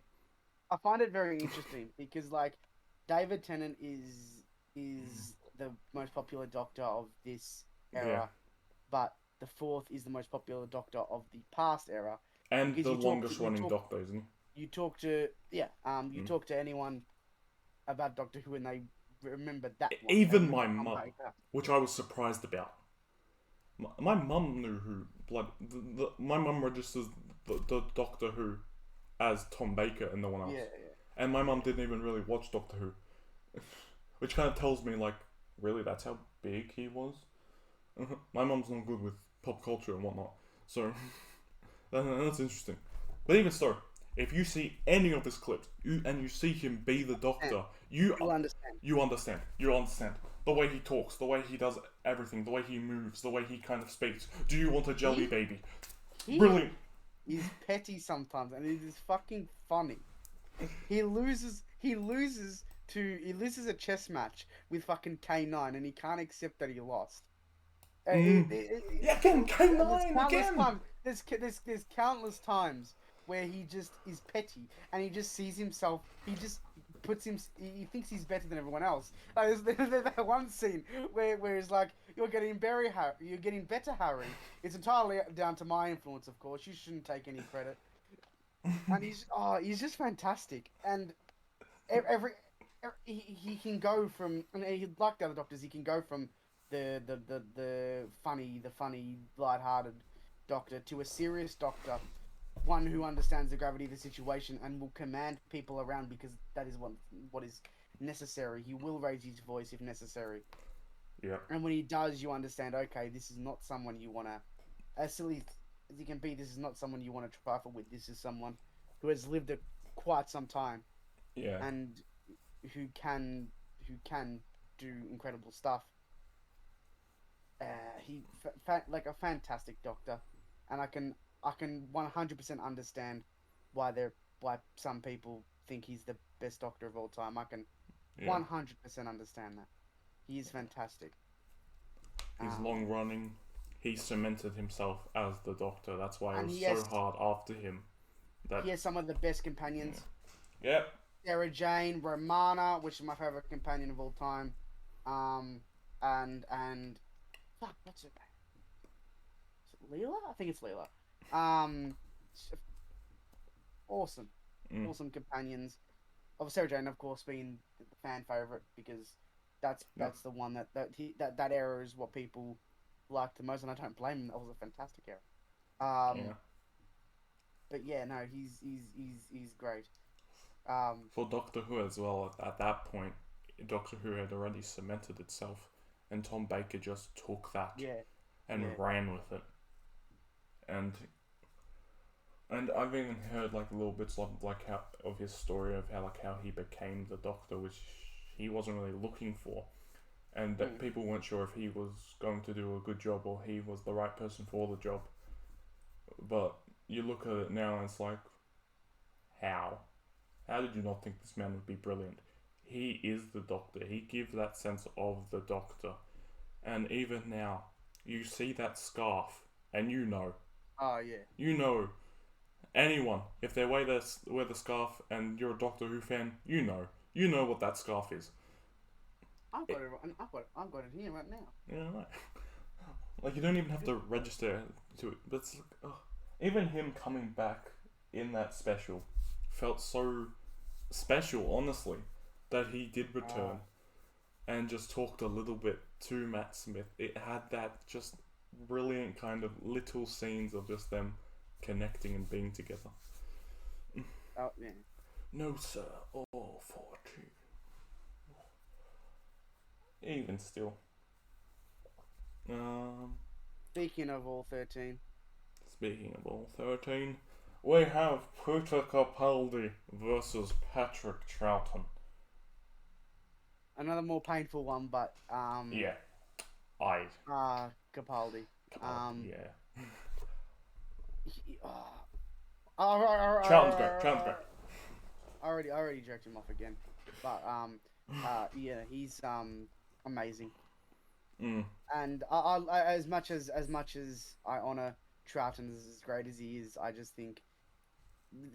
I find it very interesting because, like, David Tennant is the most popular Doctor of this era, but the 4th is the most popular Doctor of the past era. And the longest running Doctor, isn't he? You talk to talk to anyone about Doctor Who and they remember that one. Even my mum, which I was surprised about. My mum knew who my mum registers the Doctor Who as Tom Baker and no one else. Yeah. And my mum didn't even really watch Doctor Who, which kind of tells me, like, really, that's how big he was. My mum's not good with pop culture and whatnot, so that's interesting. But even so, if you see any of his clips and you see him be the Doctor, you understand. You understand the way he talks, the way he does everything, the way he moves, the way he kind of speaks. Do you want a jelly baby? Brilliant. He's petty sometimes, and it is fucking funny. He loses a chess match with fucking K9, and he can't accept that he lost. Again, K9 again. There's countless times where he just is petty, and he just sees himself. He just he thinks he's better than everyone else. There's that one scene where he's like, "You're getting better, Harry. It's entirely down to my influence, of course. You shouldn't take any credit." And he's just fantastic. And he can go from, and he, like the other Doctors, he can go from the funny, light-hearted Doctor to a serious Doctor. One who understands the gravity of the situation and will command people around because that is what is necessary. He will raise his voice if necessary. Yeah. And when he does, you understand, okay, this is not someone you want to... As silly as he can be, this is not someone you want to trifle with. This is someone who has lived quite some time. Yeah. And who can do incredible stuff. Like a fantastic Doctor. And I can 100% understand why some people think he's the best Doctor of all time. I can 100% understand that. He is fantastic. He's long running. He cemented himself as the Doctor. That's why it was so hard after him. He has some of the best companions. Yeah. Sarah Jane, Romana, which is my favorite companion of all time. And fuck, what's her name? Is it Leela? I think it's Leela. Um, awesome, awesome companions. Of Sarah Jane, of course, being the fan favorite because that's the one that era is what people liked the most, and I don't blame them. That was a fantastic era. Yeah. But yeah, no, he's great. For Doctor Who as well, at that point, Doctor Who had already cemented itself, and Tom Baker just took that and ran with it. And I've even heard like little bits like how of his story of how he became the Doctor, which he wasn't really looking for, and that people weren't sure if he was going to do a good job or he was the right person for the job. But you look at it now and it's like, how? How did you not think this man would be brilliant? He is the Doctor. He gives that sense of the Doctor. And even now, you see that scarf, and you know. Oh, yeah. You know. Anyone, if they wear the scarf and you're a Doctor Who fan, you know. You know what that scarf is. I've got it here right now. Yeah, right. Like, you don't even have to register to it. But it's like, even him coming back in that special felt so special, honestly, that he did return and just talked a little bit to Matt Smith. It had that just brilliant kind of little scenes of just them connecting and being together. Oh, yeah. No, sir, all 14. Even still. Speaking of all 13. Speaking of all 13, we have Peter Capaldi versus Patrick Troughton. Another more painful one, but Yeah. Capaldi. Yeah. Troughton's great. I already jerked him off again, but yeah, he's amazing. And I as much as I honor Troughton as great as he is, I just think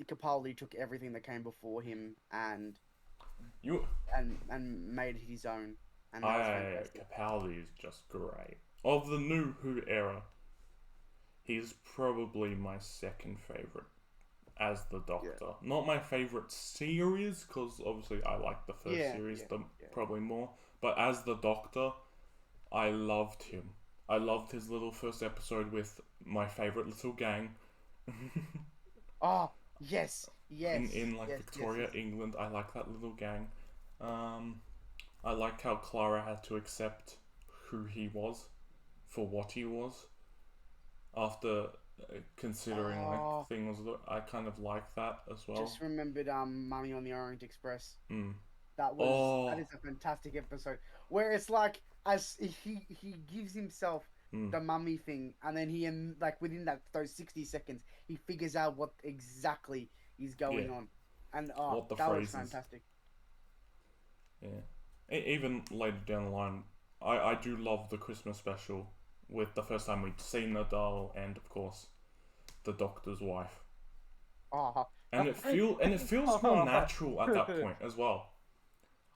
Capaldi took everything that came before him and made it his own. And that was fantastic. Capaldi is just great. Of the new Who era, he's probably my second favorite as the Doctor. Yeah. Not my favorite series, because obviously I like the first series probably more. But as the Doctor, I loved him. I loved his little first episode with my favorite little gang. Oh, yes. In Victoria, England, I like that little gang. I liked how Clara had to accept who he was for what he was after considering things. I kind of like that as well. Just remembered Mummy on the Orient Express. That is a fantastic episode where it's like as he gives himself the mummy thing, and then he within those 60 seconds he figures out what exactly is going on, and that was fantastic. Yeah, even later down the line, I do love the Christmas special with the first time we'd seen the doll and of course the Doctor's wife. And it feels more natural at that point as well.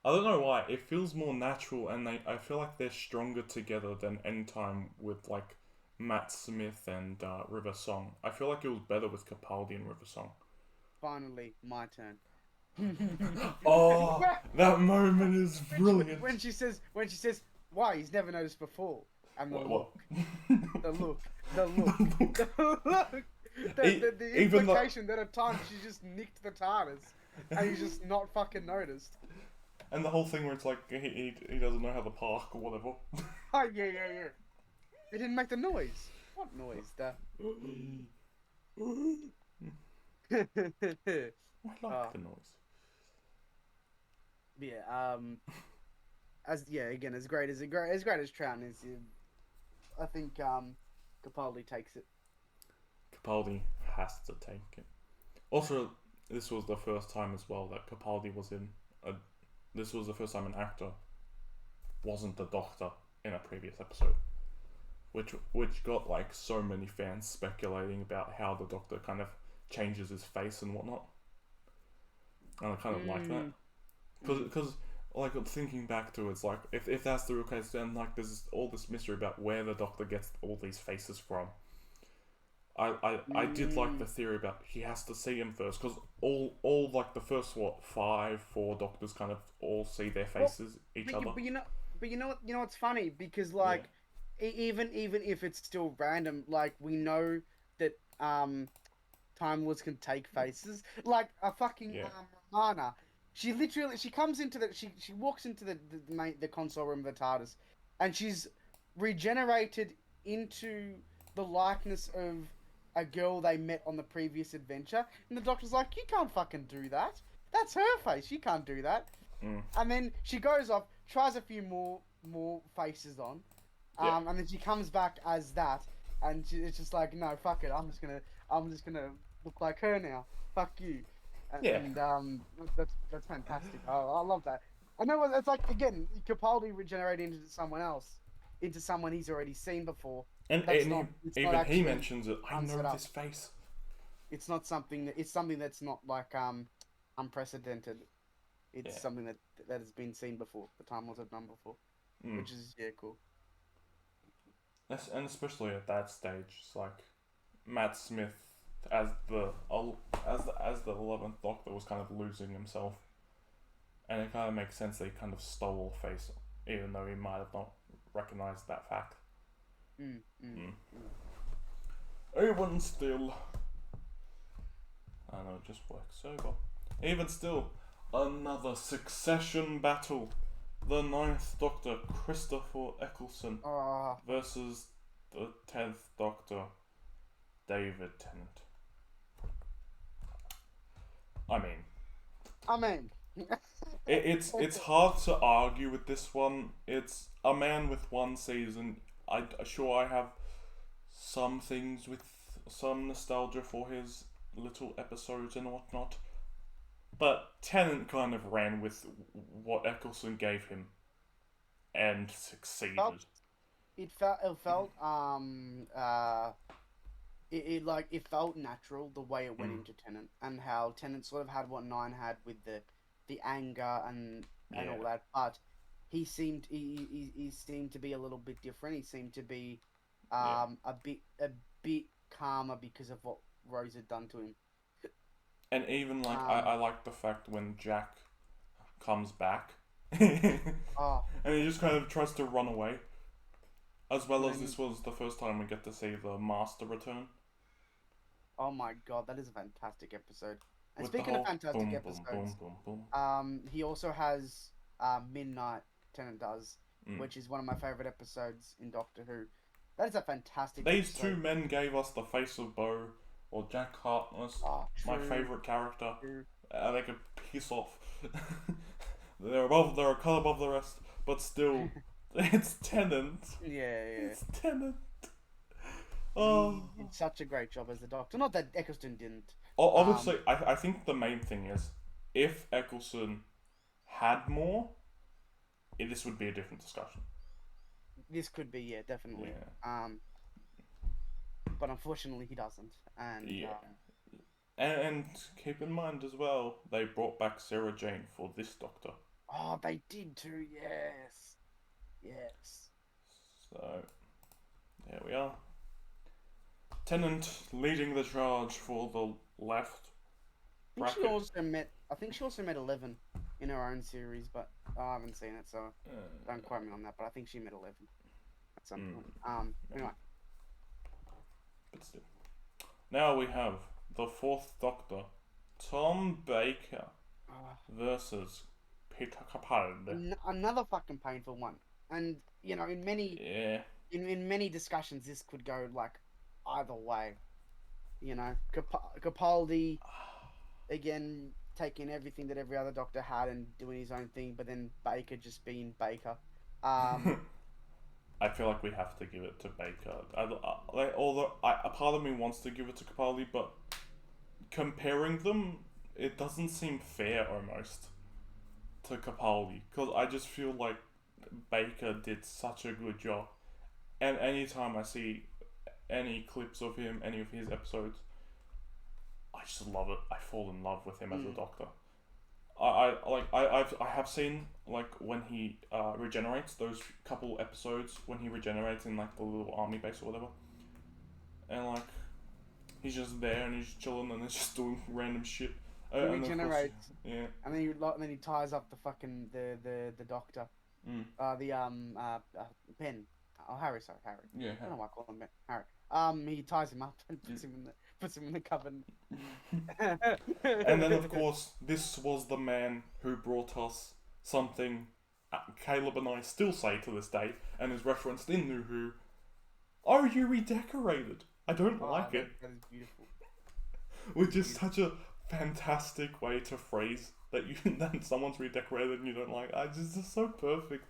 I don't know why. It feels more natural, and I feel like they're stronger together than any time with like Matt Smith and River Song. I feel like it was better with Capaldi and River Song. Finally, my turn. That moment is brilliant. When she says, "Why? He's never noticed before," and the look, the implication that at times she just nicked the TARDIS and he's just not fucking noticed. And the whole thing where it's like he doesn't know how to park or whatever. Oh yeah. It didn't make the noise. What noise? I like the noise. Yeah. As great as Troughton is, I think Capaldi takes it. Capaldi has to take it. Also, this was the first time as well that Capaldi was in a. This was the first time an actor wasn't the Doctor in a previous episode, which got like so many fans speculating about how the Doctor kind of changes his face and whatnot. And I kind of like that. Mm. Because like thinking back to it, it's like if that's the real case, then like there's all this mystery about where the Doctor gets all these faces from. I did like the theory about he has to see him first, because all like the first four Doctors kind of all see their Well, faces each other. but you know what's funny, because Yeah, like even if it's still random, like we know that Time Lords can take faces. Like a fucking yeah, Romana. She comes into she walks into the console room of the TARDIS, and she's regenerated into the likeness of a girl they met on the previous adventure. And the Doctor's like, "You can't fucking do that. That's her face. You can't do that." mm, And then she goes off, tries a few more faces on, yeah, and then she comes back as that, and it's just like, no, fuck it, I'm just gonna look like her now. Fuck you, yeah. and that's fantastic. I love that. I know it's like, again, Capaldi regenerating into someone else, into someone he's already seen before. And, That's not. It's not even he actually mentions it. I know unset up. this face. It's not something. It's something that's not like unprecedented. It's Yeah. something that has been seen before. The Time Lords have done before, Mm. which is cool. And especially at that stage, it's like Matt Smith as as the 11th Doctor was kind of losing himself, and it kind of makes sense that he kind of stole a face, even though he might have not recognized that fact. Mm, mm, Mm. mm. Even still, I know it just works over. Even still, another succession battle. The 9th Doctor, Christopher Eckerson, Oh, versus the 10th Doctor, David Tennant. I mean, I mean, it's hard to argue with this one. It's a man with one season. I have some things with some nostalgia for his little episodes and whatnot, but Tennant kind of ran with what Eccleston gave him and felt succeeded. it felt natural the way it went Mm, into Tennant, and how Tennant sort of had what Nine had with the anger and yeah, all that, but he seemed to be a little bit different. He seemed to be yeah. a bit calmer because of what Rose had done to him. And even like Um, I like the fact when Jack comes back and oh, he just kind of tries to run away. As well as when this was the first time we get to see the Master return oh my god, that is a fantastic episode. And with the speaking of whole fantastic boom boom boom episodes, boom boom. he also has Midnight Tennant does, Mm. which is one of my favorite episodes in Doctor Who. That is a fantastic These two episode. men gave us the face of Bo, or Jack Harkness, Oh, my true, favourite character. true. They could piss off. They're a colour above the rest, but still, it's Tennant. Yeah, yeah. It's Tennant. He Oh. did such a great job as the Doctor. Not that Eccleston didn't. Obviously, I think the main thing is if Eccleston had more, this would be a different discussion. This could be, yeah, definitely. Yeah. But unfortunately he doesn't. And Yeah. And keep in mind as well, they brought back Sarah Jane for this Doctor. oh, they did too. Yes, yes. So, there we are. Tennant leading the charge for the left bracket. I think she also met 11 in her own series, but I haven't seen it, so don't quote me on that. But I think she met 11 at some point. Anyway. But still. Now we have the 4th Doctor, Tom Baker, versus Peter Capaldi. Another fucking painful one. And in many Yeah. in many discussions, this could go like either way. Capaldi again taking everything that every other Doctor had and doing his own thing, but then Baker just being Baker. I feel like we have to give it to Baker. Although a part of me wants to give it to Capaldi, but comparing them, it doesn't seem fair almost to Capaldi, because I just feel like Baker did such a good job. And anytime I see any clips of him, any of his episodes, I just love it. I fall in love with him as a Doctor. I have seen like when he regenerates, those couple episodes when he regenerates in like the little army base or whatever, and like he's just there and he's chilling and he's just doing random shit. He And of course, regenerates, yeah. and then he ties up the fucking the doctor. Mm. Ben. Oh, Harry. Sorry, Harry. Yeah. I don't know why I call him Ben. Harry. He ties him up and puts him in the cupboard. And then of course, this was the man who brought us something Caleb and I still say to this day, and is referenced in New Who. Are you redecorated? I don't like it. That is beautiful. Which is such a fantastic way to phrase that that someone's redecorated and you don't like. It's just so perfect.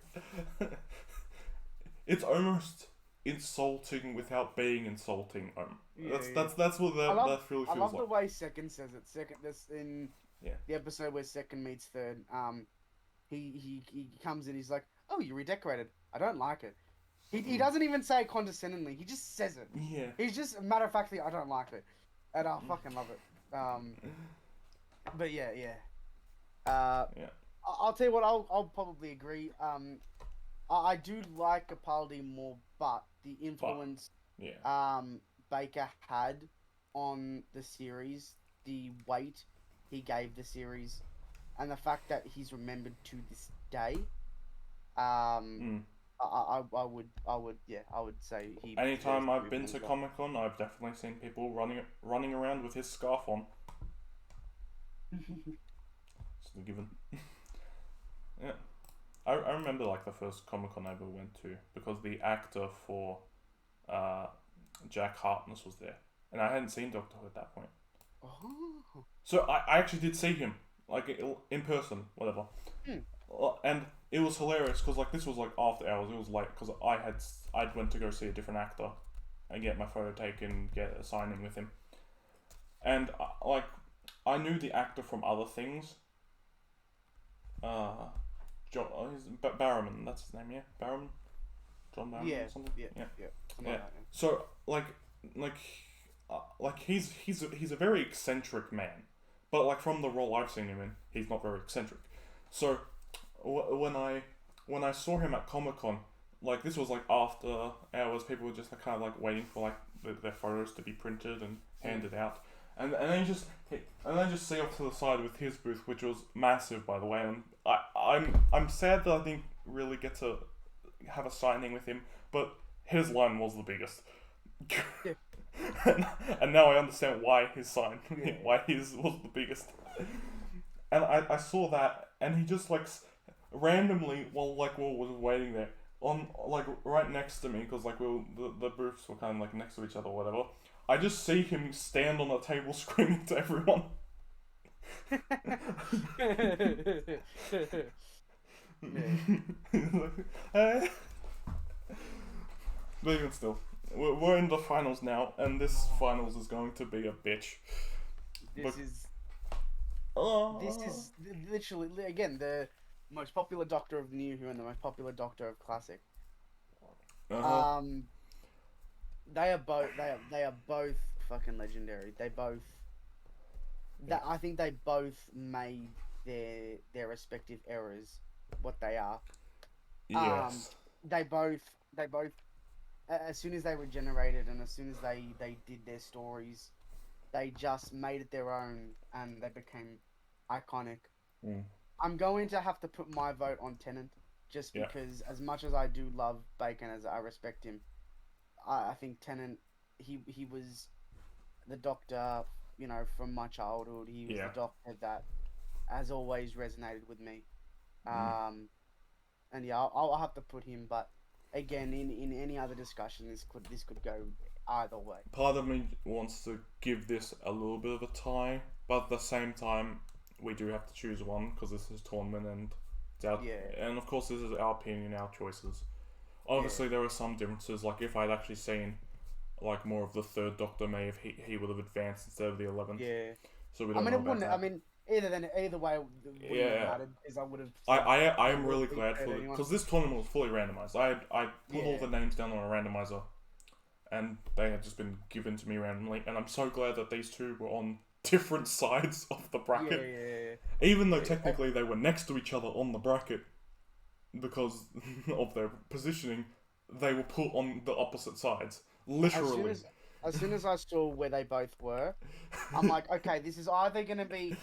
It's almost insulting without being insulting. That's what that really feels like. I love the way Second says it. Second, this in the episode where Second meets Third. He comes in. He's like, "Oh, you redecorated. I don't like it." He doesn't even say it condescendingly. He just says it. Yeah. He's just matter of factly, "I don't like it," and I fucking love it. But yeah. I'll tell you what. I'll probably agree. I do like Capaldi more, but the influence Baker had on the series, the weight he gave the series, and the fact that he's remembered to this day, I would say he. Anytime I've been to Comic-Con, I've definitely seen people running around with his scarf on. It's a given. Yeah. I remember like the first Comic-Con I ever went to because the actor for Jack Harkness was there, and I hadn't seen Doctor Who at that point. Oh. So I actually did see him like in person, whatever, and it was hilarious because like this was like after hours. It was late because I'd went to go see a different actor and get my photo taken, get a signing with him, and like I knew the actor from other things. Barrowman, that's his name, yeah? Barrowman? John Barrowman or something? Yeah. So, like he's a very eccentric man. But, like, from the role I've seen him in, he's not very eccentric. So, when I saw him at Comic-Con, like, this was, like, after hours, people were just, like, kind of, like, waiting for, like, their photos to be printed and handed out. And then I just see off to the side with his booth, which was massive, by the way. And I'm sad that I didn't really get to have a signing with him, but his line was the biggest. and now I understand why his was the biggest. And I saw that, and he just like randomly, while we were waiting there, on like right next to me, because like the booths were kind of like next to each other or whatever. I just see him stand on a table screaming to everyone. But even still, we're in the finals now, and this finals is going to be a bitch. This is literally again the most popular Doctor of New Who and the most popular Doctor of Classic. They are both fucking legendary. They both. I think they both made their respective eras what they are. Yes. They both. As soon as they regenerated and as soon as they did their stories, they just made it their own and they became iconic. I'm going to have to put my vote on Tennant just because as much as I do love Bacon, as I respect him, I think Tennant, he was the Doctor, you know, from my childhood. He was the Doctor that has always resonated with me. And yeah, I'll have to put him, but again, in any other discussion, this could go either way. Part of me wants to give this a little bit of a tie, but at the same time, we do have to choose one because this is tournament and it's our, and of course this is our opinion, our choices. Obviously, there are some differences. Like if I'd actually seen like more of the third Doctor, maybe he would have advanced instead of the 11th. Yeah. So we don't know about that. I mean, either way, it wouldn't have mattered because I would have. I am really glad for it because this tournament was fully randomized. I put all the names down on a randomizer, and they had just been given to me randomly. And I'm so glad that these two were on different sides of the bracket. Even though technically they were next to each other on the bracket because of their positioning, they were put on the opposite sides. Literally. As soon as I saw where they both were, I'm like, okay, this is either gonna be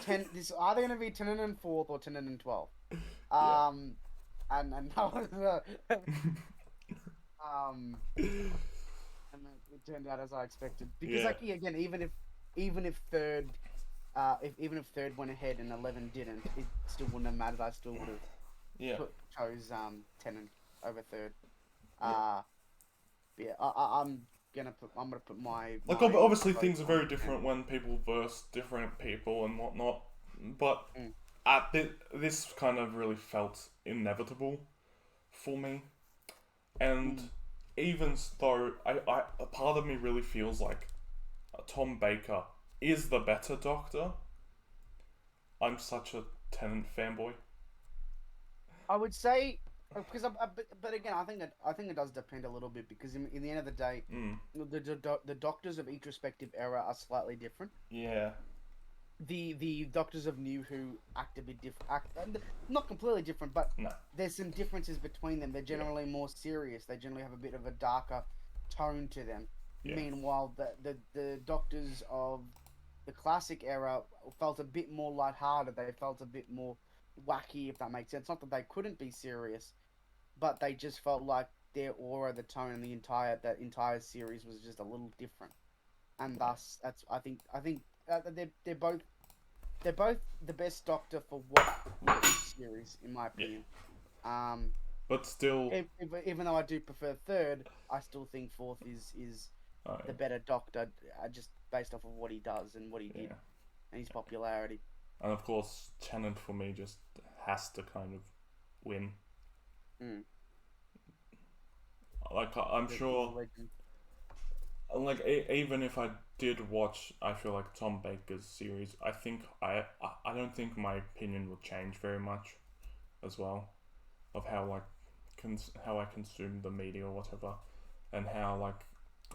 10. This is either gonna be 10 and 4th or 10 and 12. Yeah. And that was and it turned out as I expected. Because Yeah. again, even if third, even if third went ahead and 11 didn't, it still wouldn't have mattered. I still would have chose 10 and over third. Yeah, I'm gonna put my obviously things are very different when people verse different people and whatnot, but this kind of really felt inevitable for me, and even though I a part of me really feels like Tom Baker is the better Doctor, I'm such a Tennant fanboy. I would say because but again, I think it does depend a little bit because in the end of the day, the doctors of each respective era are slightly different. Yeah. The doctors of New Who act a bit different, not completely different, but there's some differences between them. They're generally more serious. They generally have a bit of a darker tone to them. Yeah. Meanwhile, the doctors of the classic era felt a bit more lighthearted. They felt a bit more wacky, if that makes sense. Not that they couldn't be serious, but they just felt like their aura, the tone, and that entire series was just a little different, and thus I think they're both the best Doctor for each series, in my opinion. But still, even though I do prefer third, I still think fourth is the better Doctor, just based off of what he does and what he did and his popularity. And of course, Tennant for me just has to kind of win. Like I'm sure, like even if I did watch, I feel like Tom Baker's series, I think I don't think my opinion will change very much, as well, of how like how I consume the media or whatever, and how like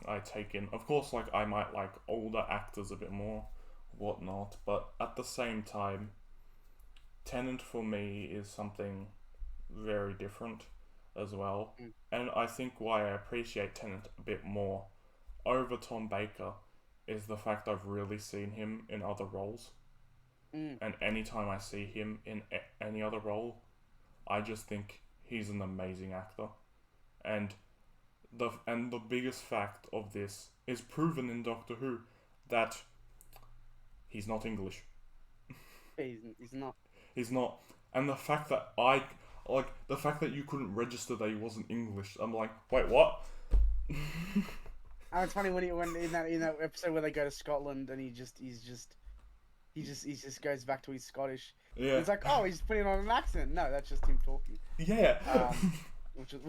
I take in. Of course, like I might like older actors a bit more, whatnot, but at the same time, Tennant for me is something very different as well. And I think why I appreciate Tennant a bit more over Tom Baker is the fact I've really seen him in other roles. And anytime I see him in any other role, I just think he's an amazing actor. And the biggest fact of this is proven in Doctor Who, that he's not English. He's not. He's not. And the fact that the fact that you couldn't register that he wasn't English, I'm like, wait, what? And it's funny when in that episode where they go to Scotland and he just goes back to his Scottish. Yeah. It's like, oh, he's putting on an accent. No, that's just him talking. Yeah. Which is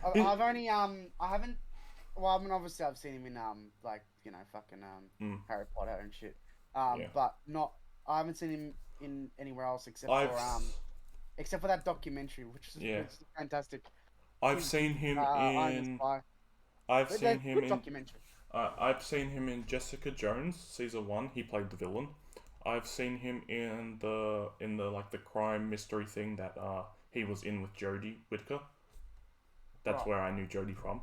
I've only I haven't. Well, I mean, obviously I've seen him in like, you know, fucking Harry Potter and shit. But not. I haven't seen him in anywhere else except for that documentary, which is fantastic. I've seen him in. I've seen him in documentary. I've seen him in Jessica Jones season 1. He played the villain. I've seen him in the like the crime mystery thing that he was in with Jodie Whittaker. That's where I knew Jodie from.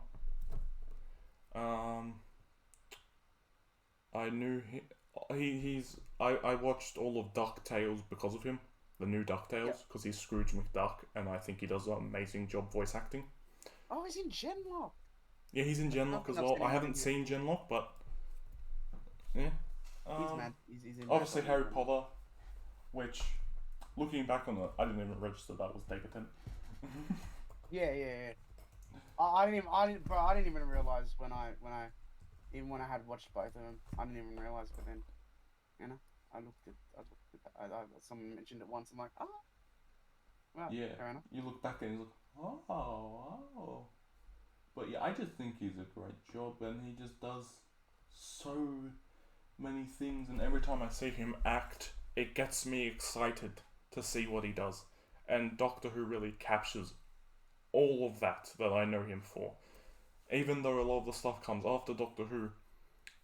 I knew he's. I watched all of DuckTales because of him, the new DuckTales, because he's Scrooge McDuck, and I think he does an amazing job voice acting. Oh, he's in Genlock. Yeah, he's in Genlock as well. I haven't seen Genlock, but yeah. He's mad. He's in obviously Harry Potter, which, looking back on it, I didn't even register that was Decadent. Yeah. I didn't even realize when I had watched both of them. I didn't even realize, but then, you know, I looked at someone mentioned it once. I'm like, oh, well, yeah. Fair enough. You look back and you look, oh. But yeah, I just think he's a great job, and he just does so many things. And every time I see him act, it gets me excited to see what he does. And Doctor Who really captures all of that I know him for. Even though a lot of the stuff comes after Doctor Who,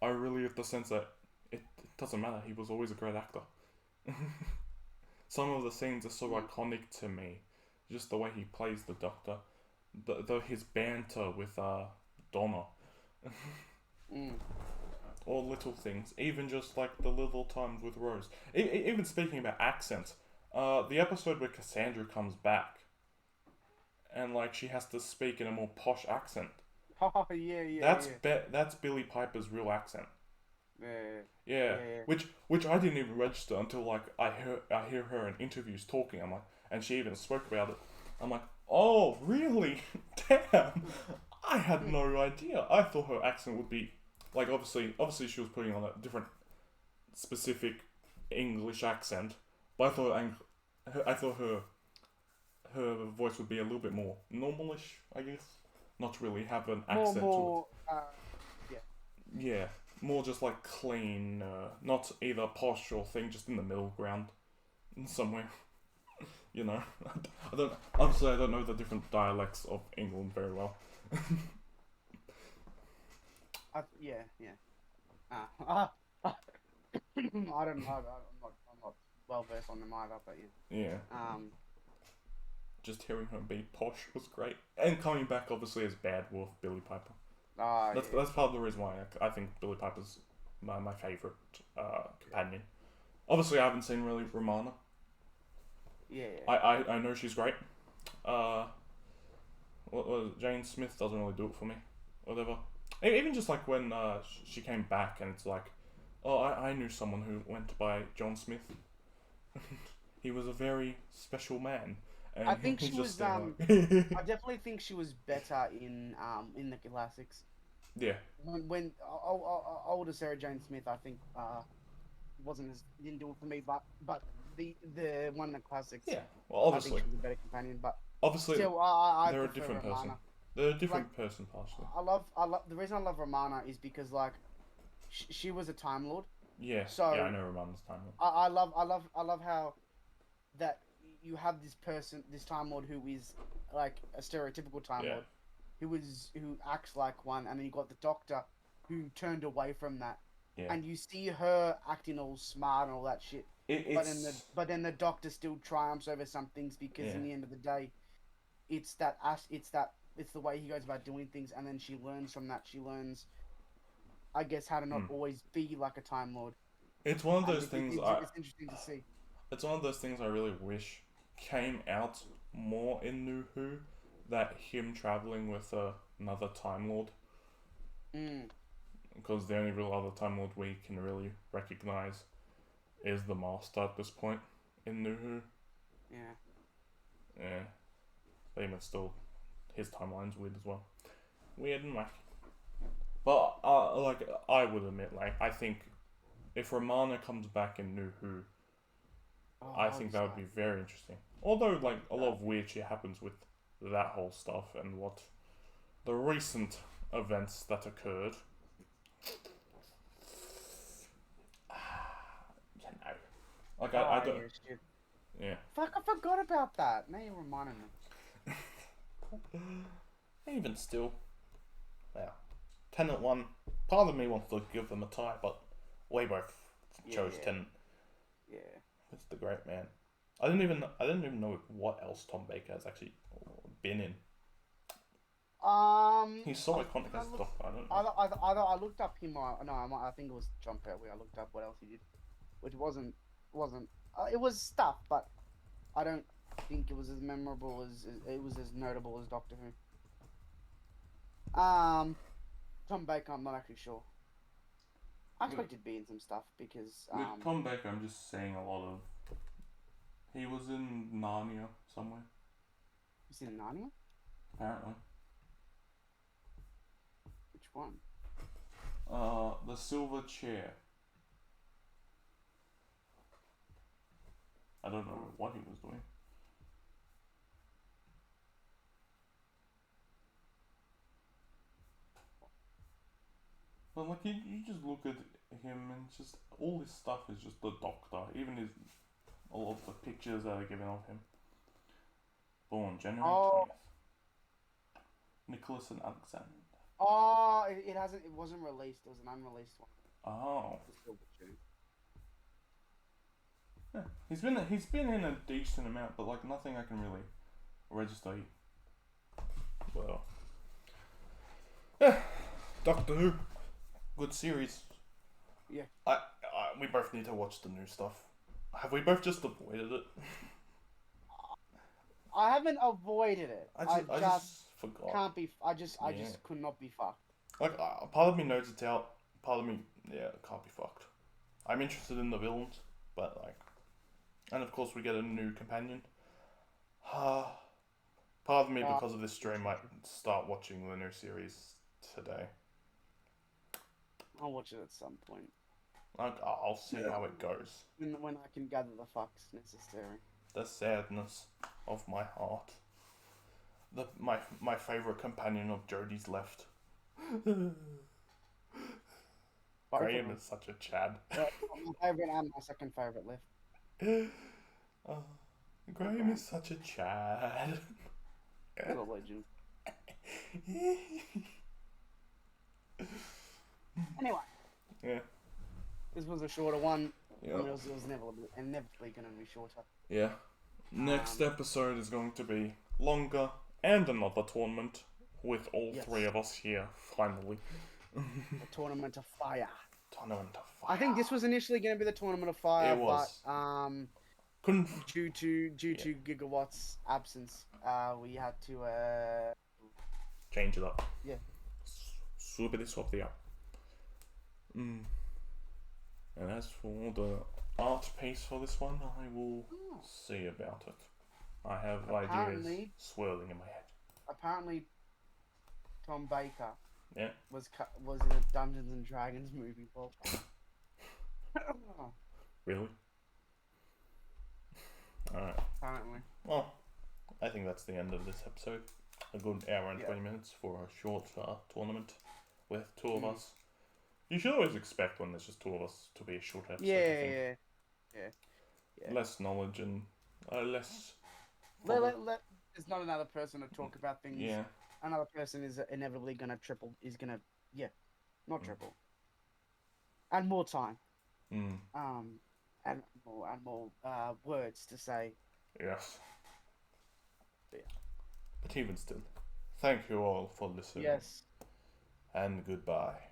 I really have the sense that it doesn't matter. He was always a great actor. Some of the scenes are so iconic to me. Just the way he plays the Doctor, his banter with Donna, all little things. Even just like the little times with Rose. Even speaking about accents, the episode where Cassandra comes back, and like she has to speak in a more posh accent. Oh yeah. That's Billie Piper's real accent. Yeah. Yeah, which I didn't even register until like I hear her in interviews talking. I'm like, and she even spoke about it. I'm like, oh really? Damn, I had no idea. I thought her accent would be like obviously she was putting on a different specific English accent, but I thought her voice would be a little bit more normalish, I guess. Not really have an accent to it. Yeah, more just like clean, not either posh or thing, just in the middle ground, somewhere. You know, I don't know the different dialects of England very well. Yeah. I don't know. I'm not well versed on them either, but yeah. Just hearing her be posh was great, and coming back obviously as Bad Wolf Billie Piper. That's part of the reason why I think Billie Piper's my favourite companion. Obviously, I haven't seen really Romana. Yeah. I know she's great. Jane Smith doesn't really do it for me. Whatever. Even just like when she came back and it's like, oh, I knew someone who went by John Smith. He was a very special man. And I think she was. I definitely think she was better in the classics. Yeah. When older Sarah Jane Smith, I think didn't do it for me, but the one in the classics. Yeah. Well, obviously. I think she was a better companion, but obviously still, they're a different Romana. person. They're a different person, partially. I love the reason I love Romana is because like she was a Time Lord. Yeah. So yeah, I know Romana's Time Lord. I love how that you have this Time Lord who is like a stereotypical Time Lord, who acts like one, and then you got the Doctor who turned away from that, and you see her acting all smart and all that shit. But then the Doctor still triumphs over some things because in the end of the day, it's the way he goes about doing things, and then she learns from that. She learns, I guess, how to not always be like a Time Lord. It's one of those things. It's interesting to see. It's one of those things I really wish came out more in New Who, that him traveling with another Time Lord. Because the only real other Time Lord we can really recognize is the Master at this point in New Who. Yeah. But even still, his timeline's weird as well. Weird and wacky. But like I would admit, like I think if Romana comes back in New Who, I think that would be very interesting. Although, like, a lot of weird shit happens with that whole stuff and what the recent events that occurred. You know, like I don't. Yeah. Fuck! I forgot about that. Now you reminded me. Even still, well, Tenet won. Part of me wants to give them a tie, but we both chose Tenet. Yeah. It's the great man. I didn't even know what else Tom Baker has actually been in. He's so iconic as a Doctor. I don't know. I looked up him. I think it was John Pertwee. I looked up what else he did, which wasn't. It was stuff, but I don't think it was as memorable as it was as notable as Doctor Who. Tom Baker, I'm not actually sure. I expected to be in some stuff because with Tom Baker, I'm just saying a lot of. He was in Narnia somewhere. He's in Narnia? Apparently. Which one? The Silver Chair. I don't know what he was doing. But like you just look at him and just all his stuff is just the Doctor. Even a lot of the pictures that are given of him. Born January 20th. Nicholas and Alexander. Oh, it wasn't released. It was an unreleased one. Oh. Yeah, he's been in a decent amount, but like nothing I can really register. Well, yeah, Doctor Who, good series. Yeah. We both need to watch the new stuff. Have we both just avoided it? I haven't avoided it. I just forgot. can't be. I just could not be fucked. Like, part of me knows it's out. Part of me, it can't be fucked. I'm interested in the villains, but like, and of course we get a new companion. Part of me, because of this stream, might start watching the new series today. I'll watch it at some point. I'll see how it goes. When I can gather the fucks necessary. The sadness of my heart. My favourite companion of Jodie's left. Graham is such a Chad. My favourite and my second favourite left. Graham is such a Chad. What a legend. Anyway. Yeah. This was a shorter one. Yeah. I mean, it was inevitably going to be shorter. Yeah. Next episode is going to be longer and another tournament with all three of us here, finally. The Tournament of Fire. Tournament of Fire. I think this was initially going to be the Tournament of Fire, but due to Gigawatt's absence, we had to change it up. Yeah. Swap the up. And as for the art piece for this one, I will see about it. I have ideas swirling in my head. Apparently, Tom Baker was in a Dungeons and Dragons movie. Really? Alright. Apparently. Well, I think that's the end of this episode. A good hour and 20 minutes for a short tournament with two of us. You should always expect when there's just two of us to be a short episode. Yeah. Less knowledge and less. There's not another person to talk about things. Yeah. Another person is inevitably gonna triple. Not triple. And more time. And more words to say. Yes. Yeah. But even still, thank you all for listening. Yes. And goodbye.